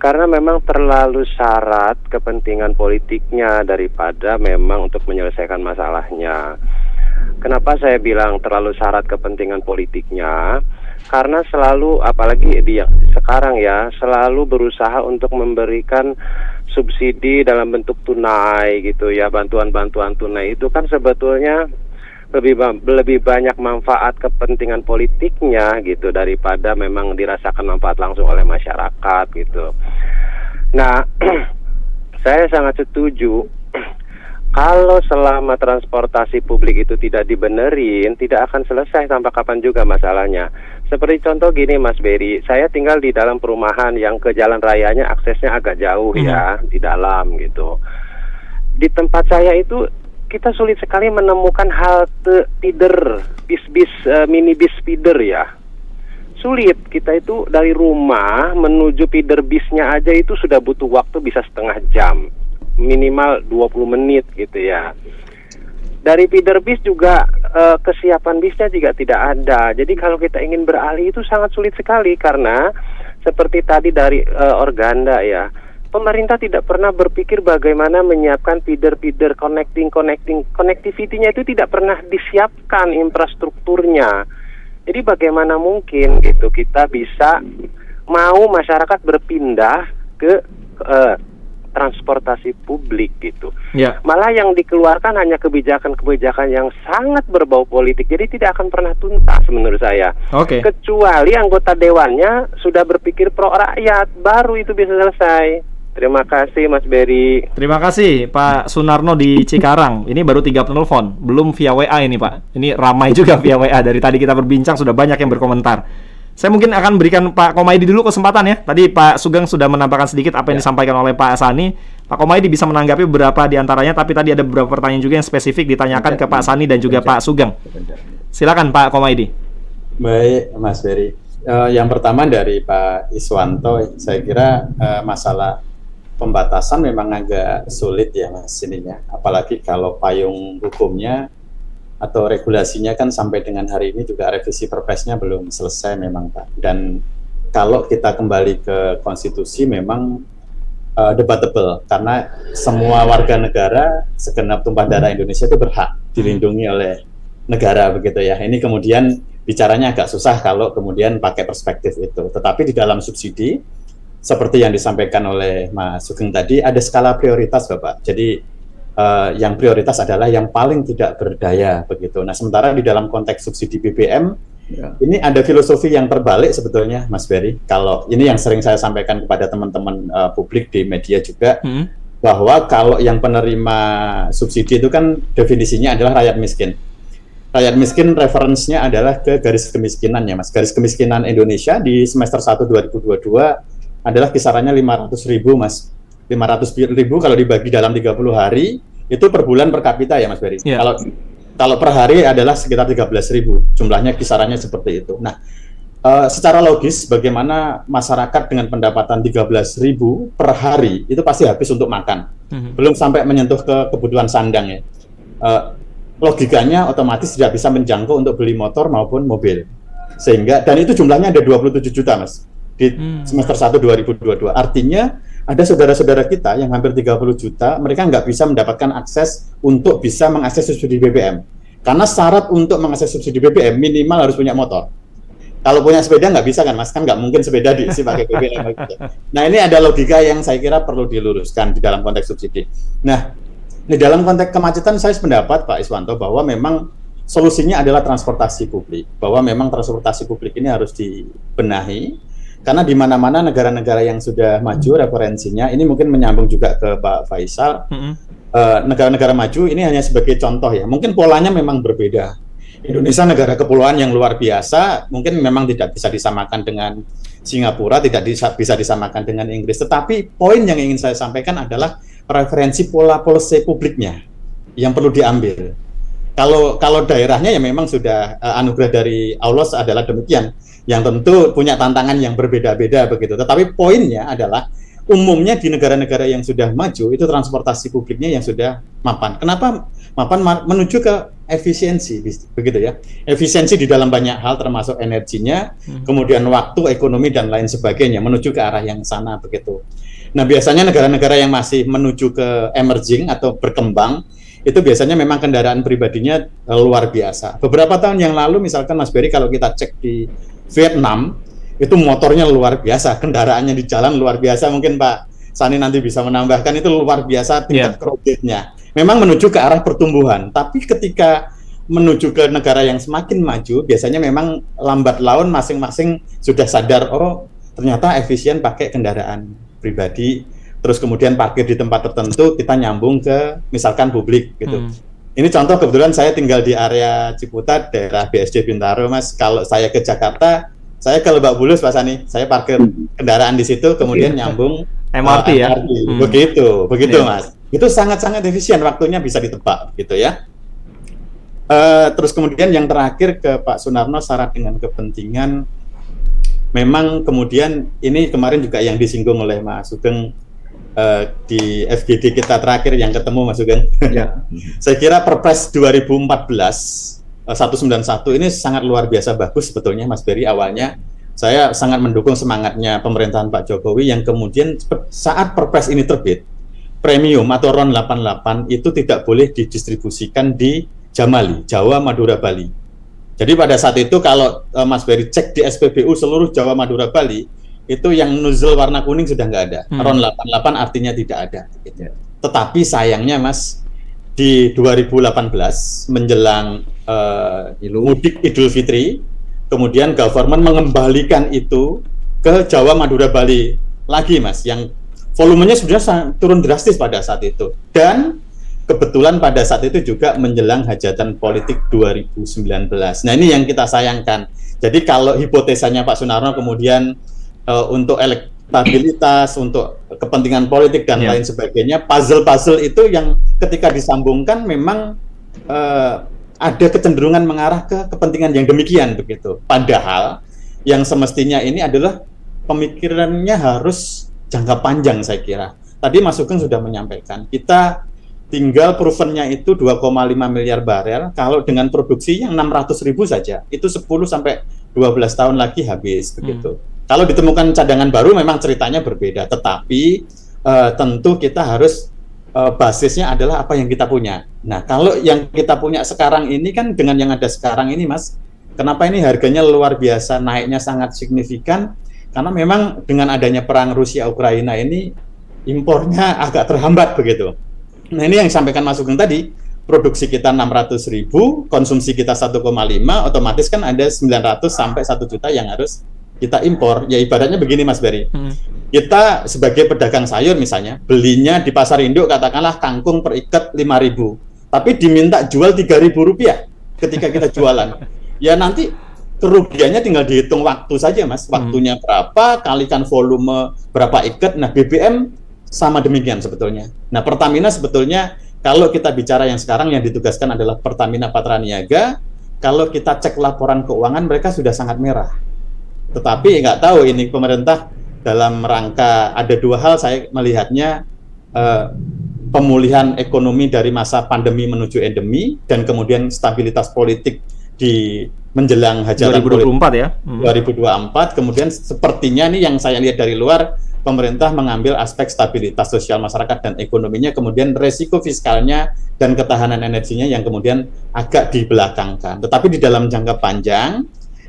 karena memang terlalu syarat kepentingan politiknya daripada memang untuk menyelesaikan masalahnya. Kenapa saya bilang terlalu syarat kepentingan politiknya? Karena selalu, apalagi sekarang ya, selalu berusaha untuk memberikan subsidi dalam bentuk tunai gitu ya, bantuan-bantuan tunai itu kan sebetulnya lebih banyak manfaat kepentingan politiknya gitu daripada memang dirasakan manfaat langsung oleh masyarakat gitu. Nah, saya sangat setuju kalau selama transportasi publik itu tidak dibenerin, tidak akan selesai sampai kapan juga masalahnya. Seperti contoh gini Mas Beri, saya tinggal di dalam perumahan yang ke jalan rayanya aksesnya agak jauh ya, di dalam gitu. Di tempat saya itu kita sulit sekali menemukan halte feeder, minibus feeder ya. Sulit, kita itu dari rumah menuju feeder bisnya aja itu sudah butuh waktu bisa setengah jam, minimal 20 menit gitu ya. Dari feeder bis juga kesiapan bisnya juga tidak ada. Jadi kalau kita ingin beralih itu sangat sulit sekali, karena seperti tadi dari Organda ya, pemerintah tidak pernah berpikir bagaimana menyiapkan feeder-feeder connectivity-nya itu tidak pernah disiapkan infrastrukturnya. Jadi bagaimana mungkin gitu kita bisa mau masyarakat berpindah ke transportasi publik gitu. Malah yang dikeluarkan hanya kebijakan-kebijakan yang sangat berbau politik, jadi tidak akan pernah tuntas menurut saya. Kecuali anggota dewannya sudah berpikir pro rakyat, baru itu bisa selesai. Terima kasih Mas Beri. Terima kasih Pak Sunarno di Cikarang. Ini baru 3 penelpon, belum via WA ini Pak. Ini ramai juga via WA, dari tadi kita berbincang sudah banyak yang berkomentar. Saya mungkin akan berikan Pak Komaydi dulu kesempatan ya. Tadi Pak Sugeng sudah menambahkan sedikit apa yang disampaikan oleh Pak Sani. Pak Komaydi bisa menanggapi beberapa di antaranya, tapi tadi ada beberapa pertanyaan juga yang spesifik ditanyakan ke Pak Sani dan juga Pak Sugeng. Silakan Pak Komaydi. Baik Mas Beri. Yang pertama dari Pak Iswanto, saya kira masalah pembatasan memang agak sulit ya Mas ininya. Apalagi kalau payung hukumnya atau regulasinya kan sampai dengan hari ini juga revisi Perpesnya belum selesai memang Pak. Dan kalau kita kembali ke konstitusi memang debatable, karena semua warga negara segenap tumpah darah Indonesia itu berhak dilindungi oleh negara begitu ya. Ini kemudian bicaranya agak susah kalau kemudian pakai perspektif itu. Tetapi di dalam subsidi seperti yang disampaikan oleh Mas Sugeng tadi, ada skala prioritas Bapak. Jadi yang prioritas adalah yang paling tidak berdaya begitu. Nah, sementara di dalam konteks subsidi BBM ini ada filosofi yang terbalik sebetulnya Mas Beri. Kalau ini yang sering saya sampaikan kepada teman-teman publik di media juga, bahwa kalau yang penerima subsidi itu kan definisinya adalah rakyat miskin. Rakyat miskin referensinya adalah ke garis kemiskinan ya Mas. Garis kemiskinan Indonesia di semester 1 2022 adalah kisarannya 500.000 Mas. 500.000 kalau dibagi dalam 30 hari itu per bulan per kapita ya Mas Beri. Kalau per hari adalah sekitar 13.000, jumlahnya kisarannya seperti itu. Nah, secara logis bagaimana masyarakat dengan pendapatan 13.000 per hari itu pasti habis untuk makan. Belum sampai menyentuh ke kebutuhan sandang ya. Logikanya otomatis tidak bisa menjangkau untuk beli motor maupun mobil. Sehingga, dan itu jumlahnya ada 27 juta Mas di semester 1 2022. Artinya ada saudara-saudara kita yang hampir 30 juta, mereka nggak bisa mendapatkan akses untuk bisa mengakses subsidi BBM. Karena syarat untuk mengakses subsidi BBM minimal harus punya motor. Kalau punya sepeda nggak bisa kan Mas, kan nggak mungkin sepeda diisi pakai BBM. Nah ini ada logika yang saya kira perlu diluruskan di dalam konteks subsidi. Nah, di dalam konteks kemacetan saya sependapat Pak Iswanto bahwa memang solusinya adalah transportasi publik. Bahwa memang transportasi publik ini harus dibenahi. Karena di mana-mana negara-negara yang sudah maju referensinya, ini mungkin menyambung juga ke Pak Faisal, negara-negara maju ini hanya sebagai contoh ya. Mungkin polanya memang berbeda. Indonesia negara kepulauan yang luar biasa, mungkin memang tidak bisa disamakan dengan Singapura, tidak bisa disamakan dengan Inggris. Tetapi poin yang ingin saya sampaikan adalah referensi pola policy publiknya yang perlu diambil. Kalau daerahnya ya memang sudah anugerah dari Allah adalah demikian, yang tentu punya tantangan yang berbeda-beda begitu. Tetapi poinnya adalah umumnya di negara-negara yang sudah maju itu transportasi publiknya yang sudah mapan. Kenapa mapan? Menuju ke efisiensi, begitu ya. Efisiensi di dalam banyak hal termasuk energinya, kemudian waktu, ekonomi dan lain sebagainya menuju ke arah yang sana begitu. Nah, biasanya negara-negara yang masih menuju ke emerging atau berkembang itu biasanya memang kendaraan pribadinya luar biasa. Beberapa tahun yang lalu misalkan Mas Berry kalau kita cek di Vietnam itu motornya luar biasa, kendaraannya di jalan luar biasa. Mungkin Pak Sani nanti bisa menambahkan, itu luar biasa tingkat kreditnya. Memang menuju ke arah pertumbuhan, tapi ketika menuju ke negara yang semakin maju, biasanya memang lambat laun masing-masing sudah sadar, oh ternyata efisien pakai kendaraan pribadi, terus kemudian parkir di tempat tertentu, kita nyambung ke misalkan publik gitu. Ini contoh, kebetulan saya tinggal di area Ciputat, daerah BSD Bintaro, Mas. Kalau saya ke Jakarta, saya ke Lebak Bulus, Pak Sani, saya parkir kendaraan di situ, kemudian nyambung MRT ya. Begitu Mas. Itu sangat-sangat efisien, waktunya bisa ditebak, gitu ya. Terus kemudian yang terakhir ke Pak Sunarno, syarat dengan kepentingan. Memang kemudian ini kemarin juga yang disinggung oleh Mas Sugeng di FGD kita terakhir yang ketemu Mas Sugeng. Ya. Saya kira Perpres 2014 191 ini sangat luar biasa bagus sebetulnya Mas Berry. Awalnya saya sangat mendukung semangatnya pemerintahan Pak Jokowi yang kemudian saat Perpres ini terbit, premium atau RON 88 itu tidak boleh didistribusikan di Jamali, Jawa, Madura, Bali. Jadi pada saat itu kalau Mas Berry cek di SPBU seluruh Jawa, Madura, Bali, itu yang nozzle warna kuning sudah nggak ada. RON 88 artinya tidak ada. Gitu. Tetapi sayangnya Mas, di 2018 menjelang mudik Idul Fitri, kemudian government mengembalikan itu ke Jawa, Madura, Bali lagi Mas, yang volumenya sudah turun drastis pada saat itu. Dan kebetulan pada saat itu juga menjelang hajatan politik 2019. Nah ini yang kita sayangkan. Jadi kalau hipotesanya Pak Sunarno kemudian untuk elektabilitas, untuk kepentingan politik dan lain sebagainya, puzzle-puzzle itu yang ketika disambungkan memang ada kecenderungan mengarah ke kepentingan yang demikian begitu. Padahal yang semestinya ini adalah pemikirannya harus jangka panjang saya kira. Tadi Mas Sugeng sudah menyampaikan, kita tinggal provennya itu 2,5 miliar barel, kalau dengan produksi yang 600.000 saja, itu 10 sampai 12 tahun lagi habis begitu. Kalau ditemukan cadangan baru memang ceritanya berbeda, tetapi tentu kita harus basisnya adalah apa yang kita punya. Nah, kalau yang kita punya sekarang ini kan dengan yang ada sekarang ini Mas, kenapa ini harganya luar biasa naiknya sangat signifikan? Karena memang dengan adanya perang Rusia-Ukraina ini impornya agak terhambat begitu. Nah, ini yang disampaikan Mas Sugeng tadi, produksi kita 600.000, konsumsi kita 1,5, otomatis kan ada 900 sampai 1 juta yang harus kita impor. Ya ibaratnya begini Mas Berry, kita sebagai pedagang sayur misalnya, belinya di pasar induk katakanlah kangkung per ikat 5.000, tapi diminta jual 3.000 rupiah ketika kita jualan. Ya nanti kerugiannya tinggal dihitung waktu saja Mas, waktunya berapa, kalikan volume berapa ikat. Nah BBM sama demikian sebetulnya. Nah Pertamina sebetulnya kalau kita bicara yang sekarang yang ditugaskan adalah Pertamina Patraniaga, kalau kita cek laporan keuangan mereka sudah sangat merah. Tetapi nggak tahu ini pemerintah dalam rangka ada dua hal saya melihatnya, pemulihan ekonomi dari masa pandemi menuju endemi dan kemudian stabilitas politik di menjelang hajatan 2024 ya. 2024 kemudian sepertinya nih yang saya lihat dari luar, pemerintah mengambil aspek stabilitas sosial masyarakat dan ekonominya, kemudian resiko fiskalnya dan ketahanan energinya yang kemudian agak dibelakangkan. Tetapi di dalam jangka panjang,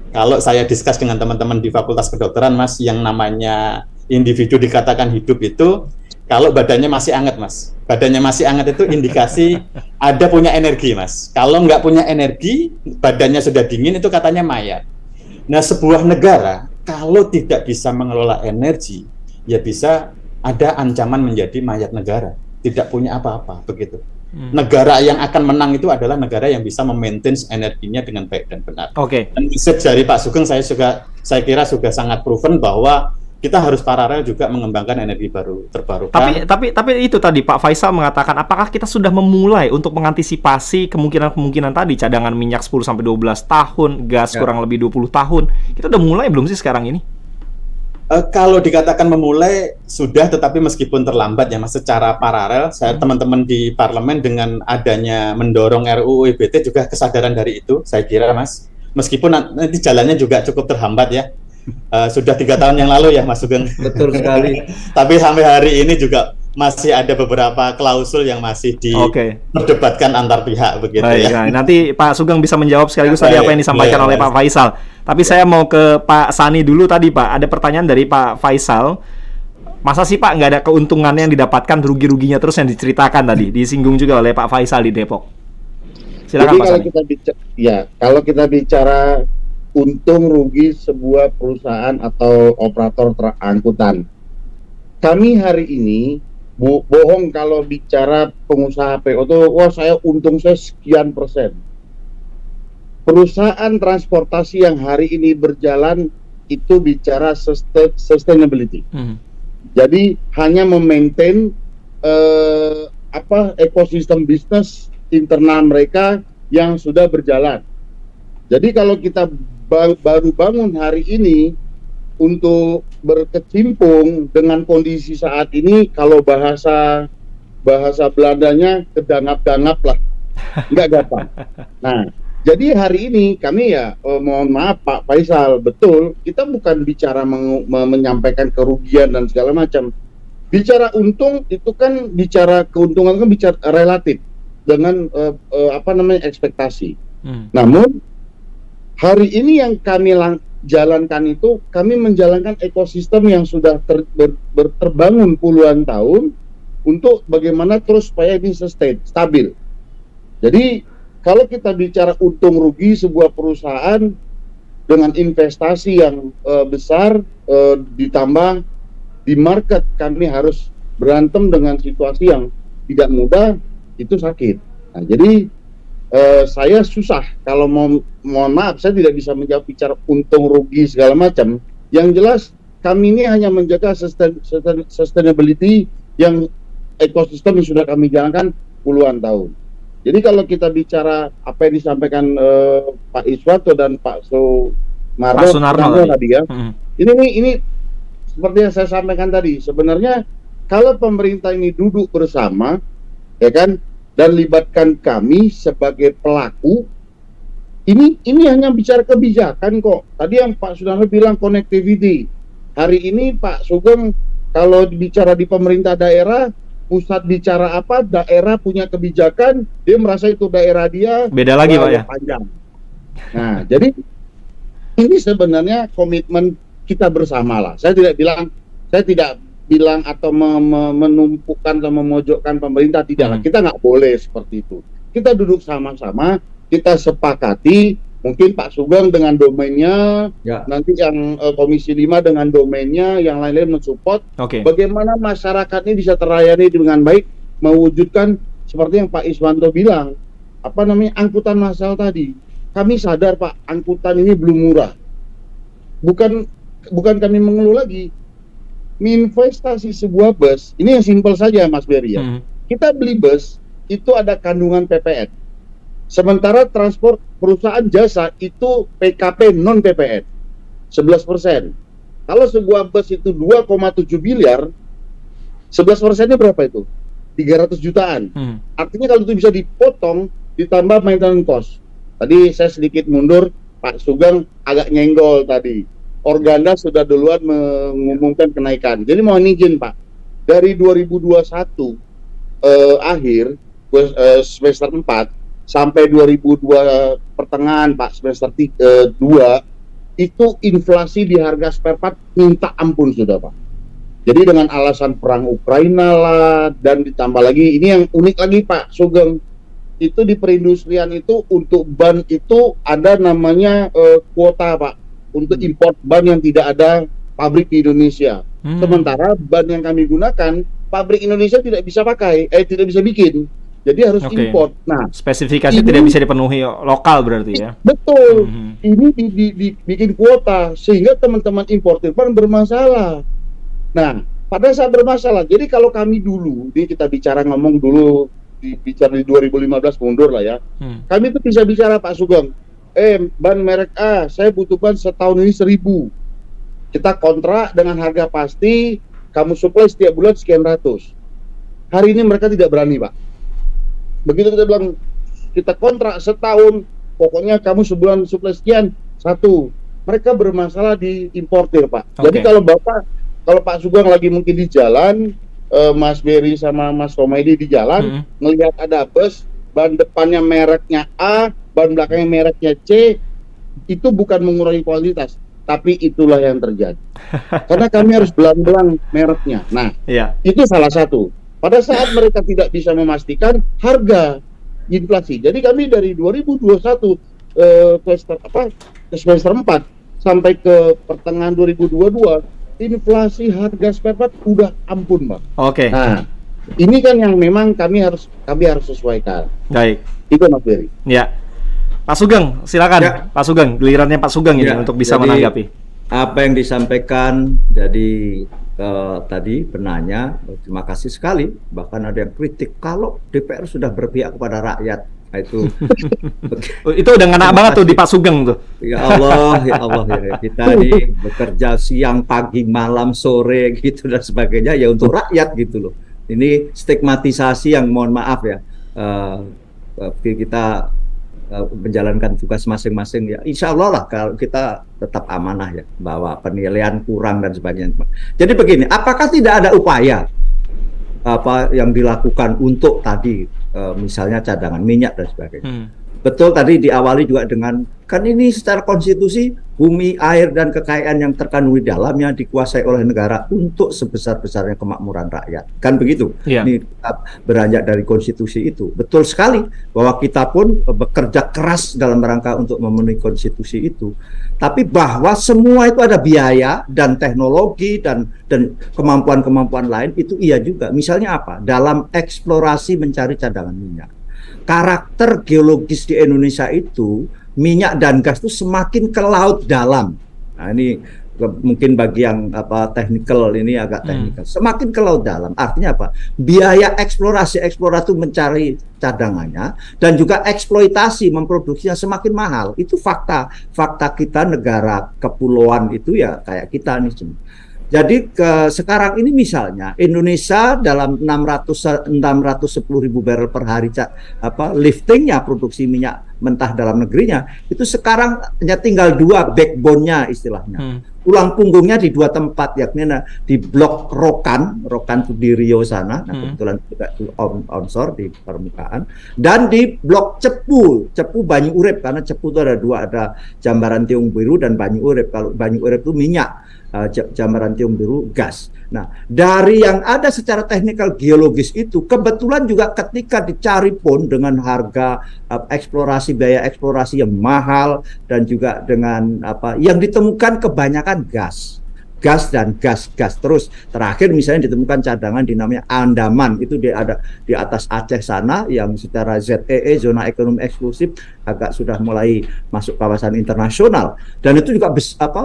kalau saya diskus dengan teman-teman di Fakultas Kedokteran Mas, yang namanya individu dikatakan hidup itu, kalau badannya masih hangat Mas, badannya masih hangat itu indikasi ada punya energi Mas. Kalau nggak punya energi, badannya sudah dingin, itu katanya mayat. Nah sebuah negara kalau tidak bisa mengelola energi, ya bisa ada ancaman menjadi mayat negara. tidak punya apa-apa begitu. Negara yang akan menang itu adalah negara yang bisa memaintain energinya dengan baik dan benar. Oke. Dan message dari Pak Sugeng saya kira sudah sangat proven bahwa kita harus paralel juga mengembangkan energi baru terbarukan. Tapi itu tadi Pak Faisal mengatakan, apakah kita sudah memulai untuk mengantisipasi kemungkinan tadi cadangan minyak 10-12 tahun, gas kurang lebih 20 tahun. Kita udah mulai belum sih sekarang ini? Kalau dikatakan memulai sudah, tetapi meskipun terlambat ya Mas, secara paralel teman-teman di parlemen dengan adanya mendorong RUU EBT juga kesadaran dari itu, saya kira Mas. Meskipun nanti jalannya juga cukup terhambat ya. Sudah 3 tahun yang lalu ya Mas Sugeng. Betul sekali. Tapi sampai hari ini juga masih ada beberapa klausul yang masih diperdebatkan antar pihak begitu. Baik, ya. Nanti Pak Sugeng bisa menjawab sekaligus tadi apa yang disampaikan oleh Pak Faisal. Tapi saya mau ke Pak Sani dulu tadi Pak. Ada pertanyaan dari Pak Faisal. Masa sih Pak nggak ada keuntungannya yang didapatkan, rugi-ruginya terus yang diceritakan tadi, disinggung juga oleh Pak Faisal di Depok. Silakan Pak Sani. Kalau kita bicara untung rugi sebuah perusahaan atau operator angkutan, kami hari ini bohong kalau bicara pengusaha PO itu, wah untung saya sekian persen. Perusahaan transportasi yang hari ini berjalan itu bicara sustainability. Jadi hanya memaintain ekosistem bisnis internal mereka yang sudah berjalan. Jadi kalau kita baru bangun hari ini untuk berkecimpung dengan kondisi saat ini, kalau bahasa Belandanya kedangap-dangap lah, nggak gampang. Nah, jadi hari ini kami mohon maaf Pak Faisal, betul, kita bukan bicara menyampaikan kerugian dan segala macam. Bicara untung itu kan bicara keuntungan kan bicara relatif dengan ekspektasi. Namun hari ini yang kami jalankan itu, kami menjalankan ekosistem yang sudah terbangun puluhan tahun untuk bagaimana terus supaya ini stabil. Jadi kalau kita bicara untung rugi sebuah perusahaan dengan investasi yang besar, ditambah di market kami harus berantem dengan situasi yang tidak mudah, itu sakit. Nah, jadi saya susah kalau mohon maaf, saya tidak bisa menjawab bicara untung rugi segala macam. Yang jelas kami ini hanya menjaga sustainability yang ekosistem yang sudah kami jalankan puluhan tahun. Jadi kalau kita bicara apa yang disampaikan Pak Iswanto dan Pak Sunarno tadi ya, ini seperti yang saya sampaikan tadi, sebenarnya kalau pemerintah ini duduk bersama, ya kan, dan libatkan kami sebagai pelaku, ini hanya bicara kebijakan kok. Tadi yang Pak Sunarno bilang connectivity, hari ini Pak Sugeng kalau bicara di pemerintah daerah, pusat bicara apa, daerah punya kebijakan, dia merasa itu daerah dia beda lagi Pak ya, panjang. Nah, jadi ini sebenarnya komitmen kita bersama lah. Saya tidak bilang atau menumpukan atau memojokkan pemerintah, tidak. Kita nggak boleh seperti itu. Kita duduk sama-sama, kita sepakati, mungkin Pak Sugeng dengan domainnya, nanti yang Komisi 5 dengan domainnya, yang lain-lain mensupport. Bagaimana masyarakat ini bisa terlayani dengan baik, mewujudkan seperti yang Pak Iswanto bilang, angkutan massal tadi. Kami sadar Pak, angkutan ini belum murah. Bukan kami mengeluh lagi. Investasi sebuah bus, ini yang simpel saja Mas Berry ya. Kita beli bus, itu ada kandungan PPN. Sementara transport perusahaan jasa itu PKP non PPN 11%. Kalau sebuah bus itu 2,7 miliar, 11%-nya berapa itu? 300 jutaan. Artinya kalau itu bisa dipotong, ditambah maintenance cost. Tadi saya sedikit mundur, Pak Sugeng agak nyenggol tadi. Organda sudah duluan mengumumkan kenaikan. Jadi mohon izin Pak, dari 2021 akhir semester 4 sampai 2002 pertengahan Pak semester 2 itu inflasi di harga spare part minta ampun sudah Pak. Jadi dengan alasan perang Ukraina lah, dan ditambah lagi ini yang unik lagi Pak Sugeng, itu di perindustrian itu untuk ban itu ada namanya kuota Pak, untuk import ban yang tidak ada pabrik di Indonesia. Sementara ban yang kami gunakan pabrik Indonesia tidak bisa tidak bisa bikin. Jadi harus import. Nah, spesifikasi tidak bisa dipenuhi lokal berarti ya. Betul. Ini dibikin kuota sehingga teman-teman importir pun bermasalah. Nah, pada saat bermasalah, jadi kalau kami dulu, ini kita ngomong dulu, bicara di 2015 mundur lah ya. Kami tuh bisa bicara Pak Sugeng, ban merek A, saya butuh ban setahun ini 1.000. Kita kontrak dengan harga pasti, kamu supply setiap bulan sekian ratus. Hari ini mereka tidak berani, Pak. Begitu kita bilang, kita kontrak setahun, pokoknya kamu sebulan supply sekian, 1. Mereka bermasalah di importir, Pak. Jadi kalau Pak Sugeng lagi mungkin di jalan, Mas Berry sama Mas Romaidi di jalan, melihat ada bus, ban depannya mereknya A, ban belakangnya mereknya C, itu bukan mengurangi kualitas, tapi itulah yang terjadi. Karena kami harus belang-belang mereknya. Nah, itu salah satu. Pada saat mereka tidak bisa memastikan harga inflasi. Jadi kami dari 2021 semester 4 sampai ke pertengahan 2022, inflasi harga spare part udah ampun, Bang. Nah, ini kan yang memang kami harus sesuaikan. Baik. Itu Mas Berry. Ya. Pak Sugeng, silakan. Ya. Pak Sugeng, gilirannya Pak Sugeng ini untuk bisa menanggapi. Apa yang disampaikan jadi tadi penanya, terima kasih sekali. Bahkan ada yang kritik kalau DPR sudah berpihak kepada rakyat. Nah, itu udah ngena banget tuh di Pak Sugeng tuh. Ya Allah ya kita ini bekerja siang, pagi, malam, sore gitu dan sebagainya ya untuk rakyat gitu loh. Ini stigmatisasi yang mohon maaf ya, kita menjalankan tugas masing-masing ya. Insya Allah lah kalau kita tetap amanah ya, bahwa penilaian kurang dan sebagainya. Jadi begini, apakah tidak ada upaya apa yang dilakukan untuk tadi misalnya cadangan minyak dan sebagainya? Betul, tadi diawali juga dengan kan ini secara konstitusi bumi, air dan kekayaan yang terkandung di dalamnya dikuasai oleh negara untuk sebesar-besarnya kemakmuran rakyat. Kan begitu? Ini beranjak dari konstitusi itu. Betul sekali bahwa kita pun bekerja keras dalam rangka untuk memenuhi konstitusi itu. Tapi bahwa semua itu ada biaya dan teknologi dan kemampuan-kemampuan lain itu iya juga. Misalnya apa? Dalam eksplorasi mencari cadangan minyak. Karakter geologis di Indonesia itu minyak dan gas itu semakin ke laut dalam. Nah ini mungkin bagi yang teknikal ini agak teknikal. Semakin ke laut dalam artinya apa? Biaya eksplorasi itu mencari cadangannya dan juga eksploitasi memproduksinya semakin mahal. Itu fakta kita negara kepulauan itu ya kayak kita nih. Jadi sekarang ini misalnya Indonesia dalam 610.000 barrel per hari liftingnya produksi minyak mentah dalam negerinya itu sekarang hanya tinggal 2 backbone-nya istilahnya. Tulang punggungnya di 2 tempat, yakni di blok Rokan itu di Riau sana, kebetulan juga onshore di permukaan, dan di blok Cepu Banyu Urip, karena Cepu itu ada 2, ada Jambaran Tiung Biru dan Banyu Urip. Kalau Banyu Urip itu minyak, Jambaran Tiung Biru gas. Nah, dari yang ada secara teknikal geologis itu kebetulan juga ketika dicari pun dengan harga biaya eksplorasi yang mahal dan juga dengan yang ditemukan kebanyakan gas dan gas terus. Terakhir misalnya ditemukan cadangan di namanya Andaman, itu ada di atas Aceh sana yang secara ZEE zona ekonomi eksklusif agak sudah mulai masuk kawasan internasional dan itu juga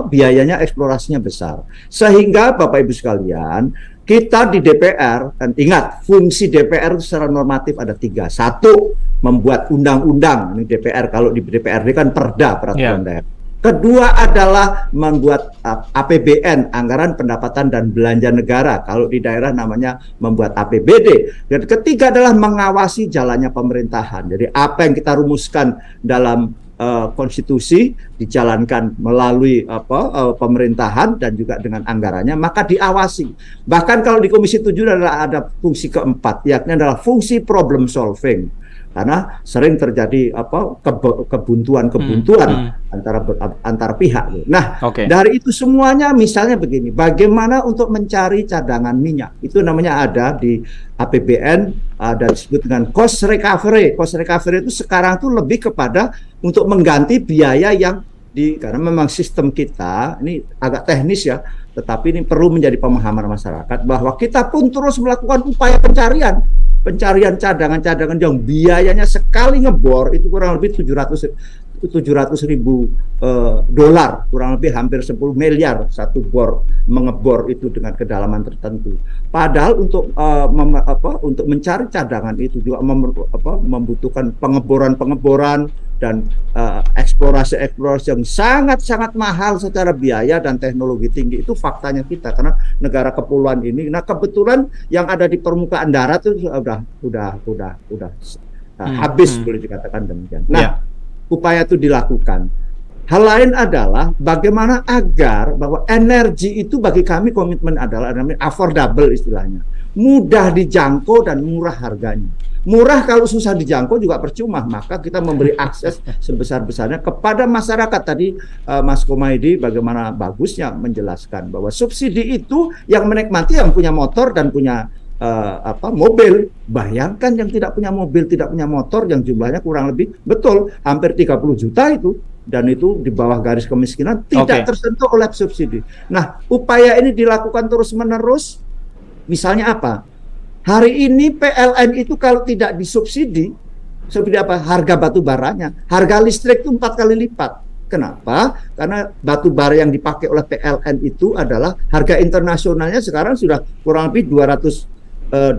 biayanya eksplorasinya besar. Sehingga Bapak Ibu sekalian, kita di DPR, dan ingat fungsi DPR itu secara normatif ada 3. 1, membuat undang-undang. Ini DPR, kalau di DPRD kan perda, peraturan daerah. Kedua adalah membuat APBN, anggaran pendapatan dan belanja negara. Kalau di daerah namanya membuat APBD. Dan ketiga adalah mengawasi jalannya pemerintahan. Jadi apa yang kita rumuskan dalam konstitusi dijalankan melalui pemerintahan dan juga dengan anggarannya, maka diawasi. Bahkan kalau di Komisi 7 adalah ada fungsi keempat, yakni adalah fungsi problem solving. Karena sering terjadi kebuntuan antara pihak. Nah, dari itu semuanya misalnya begini, bagaimana untuk mencari cadangan minyak? Itu namanya ada di APBN, ada disebut dengan cost recovery. Cost recovery itu sekarang tuh lebih kepada untuk mengganti biaya yang karena memang sistem kita ini agak teknis ya, tetapi ini perlu menjadi pemahaman masyarakat bahwa kita pun terus melakukan upaya pencarian cadangan-cadangan yang biayanya sekali ngebor itu kurang lebih 700.000 dolar, kurang lebih hampir 10 miliar satu bor, mengebor itu dengan kedalaman tertentu. Padahal untuk untuk mencari cadangan itu juga membutuhkan pengeboran dan eksplorasi yang sangat-sangat mahal secara biaya dan teknologi tinggi. Itu faktanya kita, karena negara kepulauan ini. Nah, kebetulan yang ada di permukaan darat itu udah habis, boleh dikatakan demikian. Nah, upaya itu dilakukan. Hal lain adalah bagaimana agar bahwa energi itu bagi kami komitmen adalah namanya affordable istilahnya. Mudah dijangkau dan murah harganya. Murah kalau susah dijangkau juga percuma, maka kita memberi akses sebesar-besarnya kepada masyarakat. Tadi Mas Komaydi bagaimana bagusnya menjelaskan bahwa subsidi itu yang menikmati yang punya motor dan punya mobil. Bayangkan yang tidak punya mobil, tidak punya motor, yang jumlahnya kurang lebih betul hampir 30 juta itu, dan itu di bawah garis kemiskinan, tidak tersentuh oleh subsidi. Nah, upaya ini dilakukan terus-menerus. Misalnya apa? Hari ini PLN itu kalau tidak disubsidi, seperti apa? Harga batu baranya, harga listrik itu 4 kali lipat. Kenapa? Karena batu bara yang dipakai oleh PLN itu adalah harga internasionalnya sekarang sudah kurang lebih 200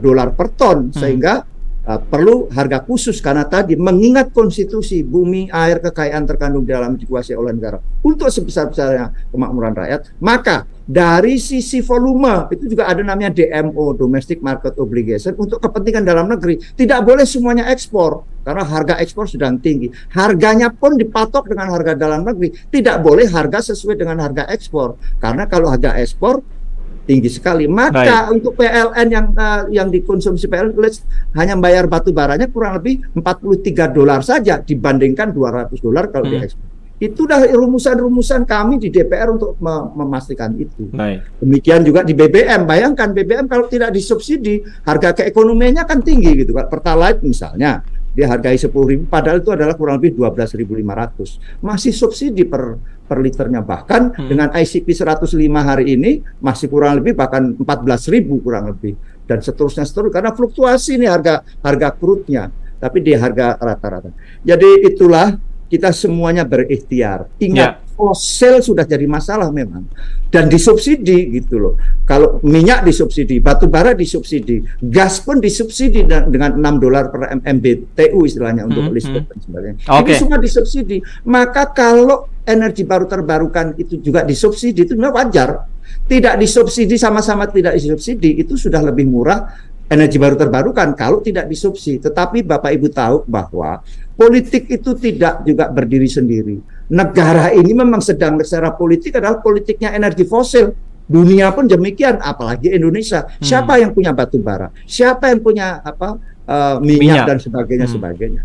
dolar per ton, sehingga perlu harga khusus karena tadi mengingat konstitusi bumi, air, kekayaan terkandung dalam dikuasai oleh negara untuk sebesar-besarnya kemakmuran rakyat. Maka dari sisi volume itu juga ada namanya DMO, Domestic Market Obligation, untuk kepentingan dalam negeri. Tidak boleh semuanya ekspor karena harga ekspor sedang tinggi. Harganya pun dipatok dengan harga dalam negeri. Tidak boleh harga sesuai dengan harga ekspor, karena kalau harga ekspor tinggi sekali, maka untuk PLN yang dikonsumsi PLN hanya bayar batu baranya kurang lebih 43 dolar saja dibandingkan 200 dolar kalau diekspor. Itu dah rumusan-rumusan kami di DPR untuk memastikan itu. Demikian juga di BBM. Bayangkan BBM kalau tidak disubsidi, harga keekonomiannya kan tinggi gitu. Pertalite misalnya dia hargai 10.000, padahal itu adalah kurang lebih 12.500. Masih subsidi per liternya, bahkan dengan ICP 105 hari ini masih kurang lebih bahkan 14.000 kurang lebih, dan seterusnya karena fluktuasi nih harga crude-nya, tapi di harga rata-rata. Jadi itulah kita semuanya berikhtiar. Ingat, fosil sudah jadi masalah memang dan disubsidi gitu loh. Kalau minyak disubsidi, batu bara disubsidi, gas pun disubsidi dengan 6 dolar per MMBTU istilahnya untuk listrik dan sebagainya. Itu semua disubsidi. Maka kalau energi baru terbarukan itu juga disubsidi, itu wajar. Tidak disubsidi, sama-sama tidak disubsidi, itu sudah lebih murah energi baru terbarukan kalau tidak disubsidi. Tetapi Bapak Ibu tahu bahwa politik itu tidak juga berdiri sendiri. Negara ini memang sedang secara politik adalah politiknya energi fosil. Dunia pun demikian, apalagi Indonesia. Siapa yang punya batu bara? Siapa yang punya minyak dan sebagainya.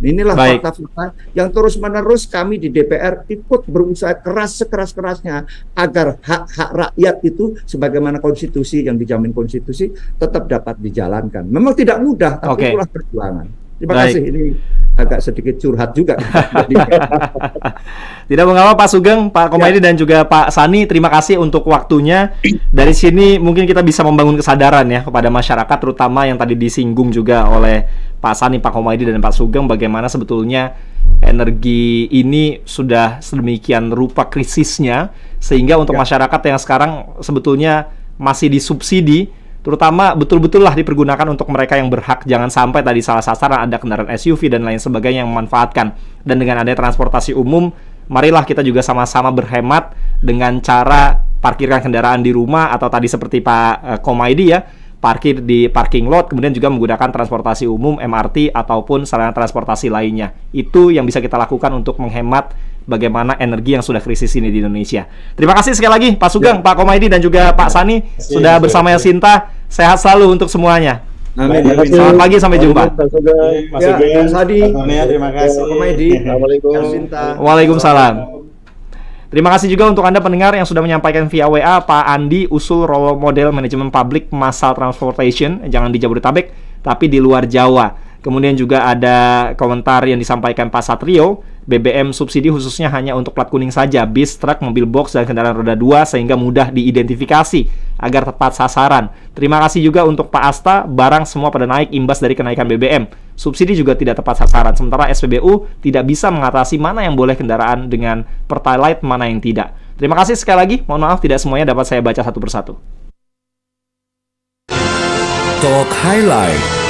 Inilah fakta-fakta yang terus-menerus kami di DPR ikut berusaha keras sekeras-kerasnya agar hak-hak rakyat itu sebagaimana konstitusi yang dijamin konstitusi tetap dapat dijalankan. Memang tidak mudah, tapi itulah perjuangan. Terima kasih. Ini agak sedikit curhat juga. Tidak mengapa Pak Sugeng, Pak Komaydi dan juga Pak Sani, terima kasih untuk waktunya. Dari sini mungkin kita bisa membangun kesadaran ya kepada masyarakat, terutama yang tadi disinggung juga oleh Pak Sani, Pak Komaydi dan Pak Sugeng, bagaimana sebetulnya energi ini sudah sedemikian rupa krisisnya, sehingga untuk masyarakat yang sekarang sebetulnya masih disubsidi, terutama betul-betul lah dipergunakan untuk mereka yang berhak. Jangan sampai tadi salah sasaran, ada kendaraan SUV dan lain sebagainya yang memanfaatkan. Dan dengan adanya transportasi umum, marilah kita juga sama-sama berhemat dengan cara parkirkan kendaraan di rumah, atau tadi seperti Pak Komaydi ya, parkir di parking lot, kemudian juga menggunakan transportasi umum, MRT ataupun sarana transportasi lainnya. Itu yang bisa kita lakukan untuk menghemat bagaimana energi yang sudah krisis ini di Indonesia. Terima kasih sekali lagi Pak Sugeng, Pak Komaydi dan juga Pak Sani sudah bersama Elsinta. Sehat selalu untuk semuanya. Amin. Selamat pagi, sampai jumpa. Terima kasih. Waalaikumsalam. Terima kasih juga untuk Anda pendengar yang sudah menyampaikan via WA. Pak Andi usul role model manajemen publik massal transportation, jangan di Jabodetabek tapi di luar Jawa. Kemudian juga ada komentar yang disampaikan Pak Satrio BBM subsidi khususnya hanya untuk plat kuning saja, bis, truk, mobil box, dan kendaraan roda 2 sehingga mudah diidentifikasi agar tepat sasaran. Terima kasih juga untuk Pak Asta, barang semua pada naik imbas dari kenaikan BBM. Subsidi juga tidak tepat sasaran, sementara SPBU tidak bisa mengatasi mana yang boleh kendaraan dengan Pertalite, mana yang tidak. Terima kasih sekali lagi, mohon maaf tidak semuanya dapat saya baca satu persatu. Talk Highlight.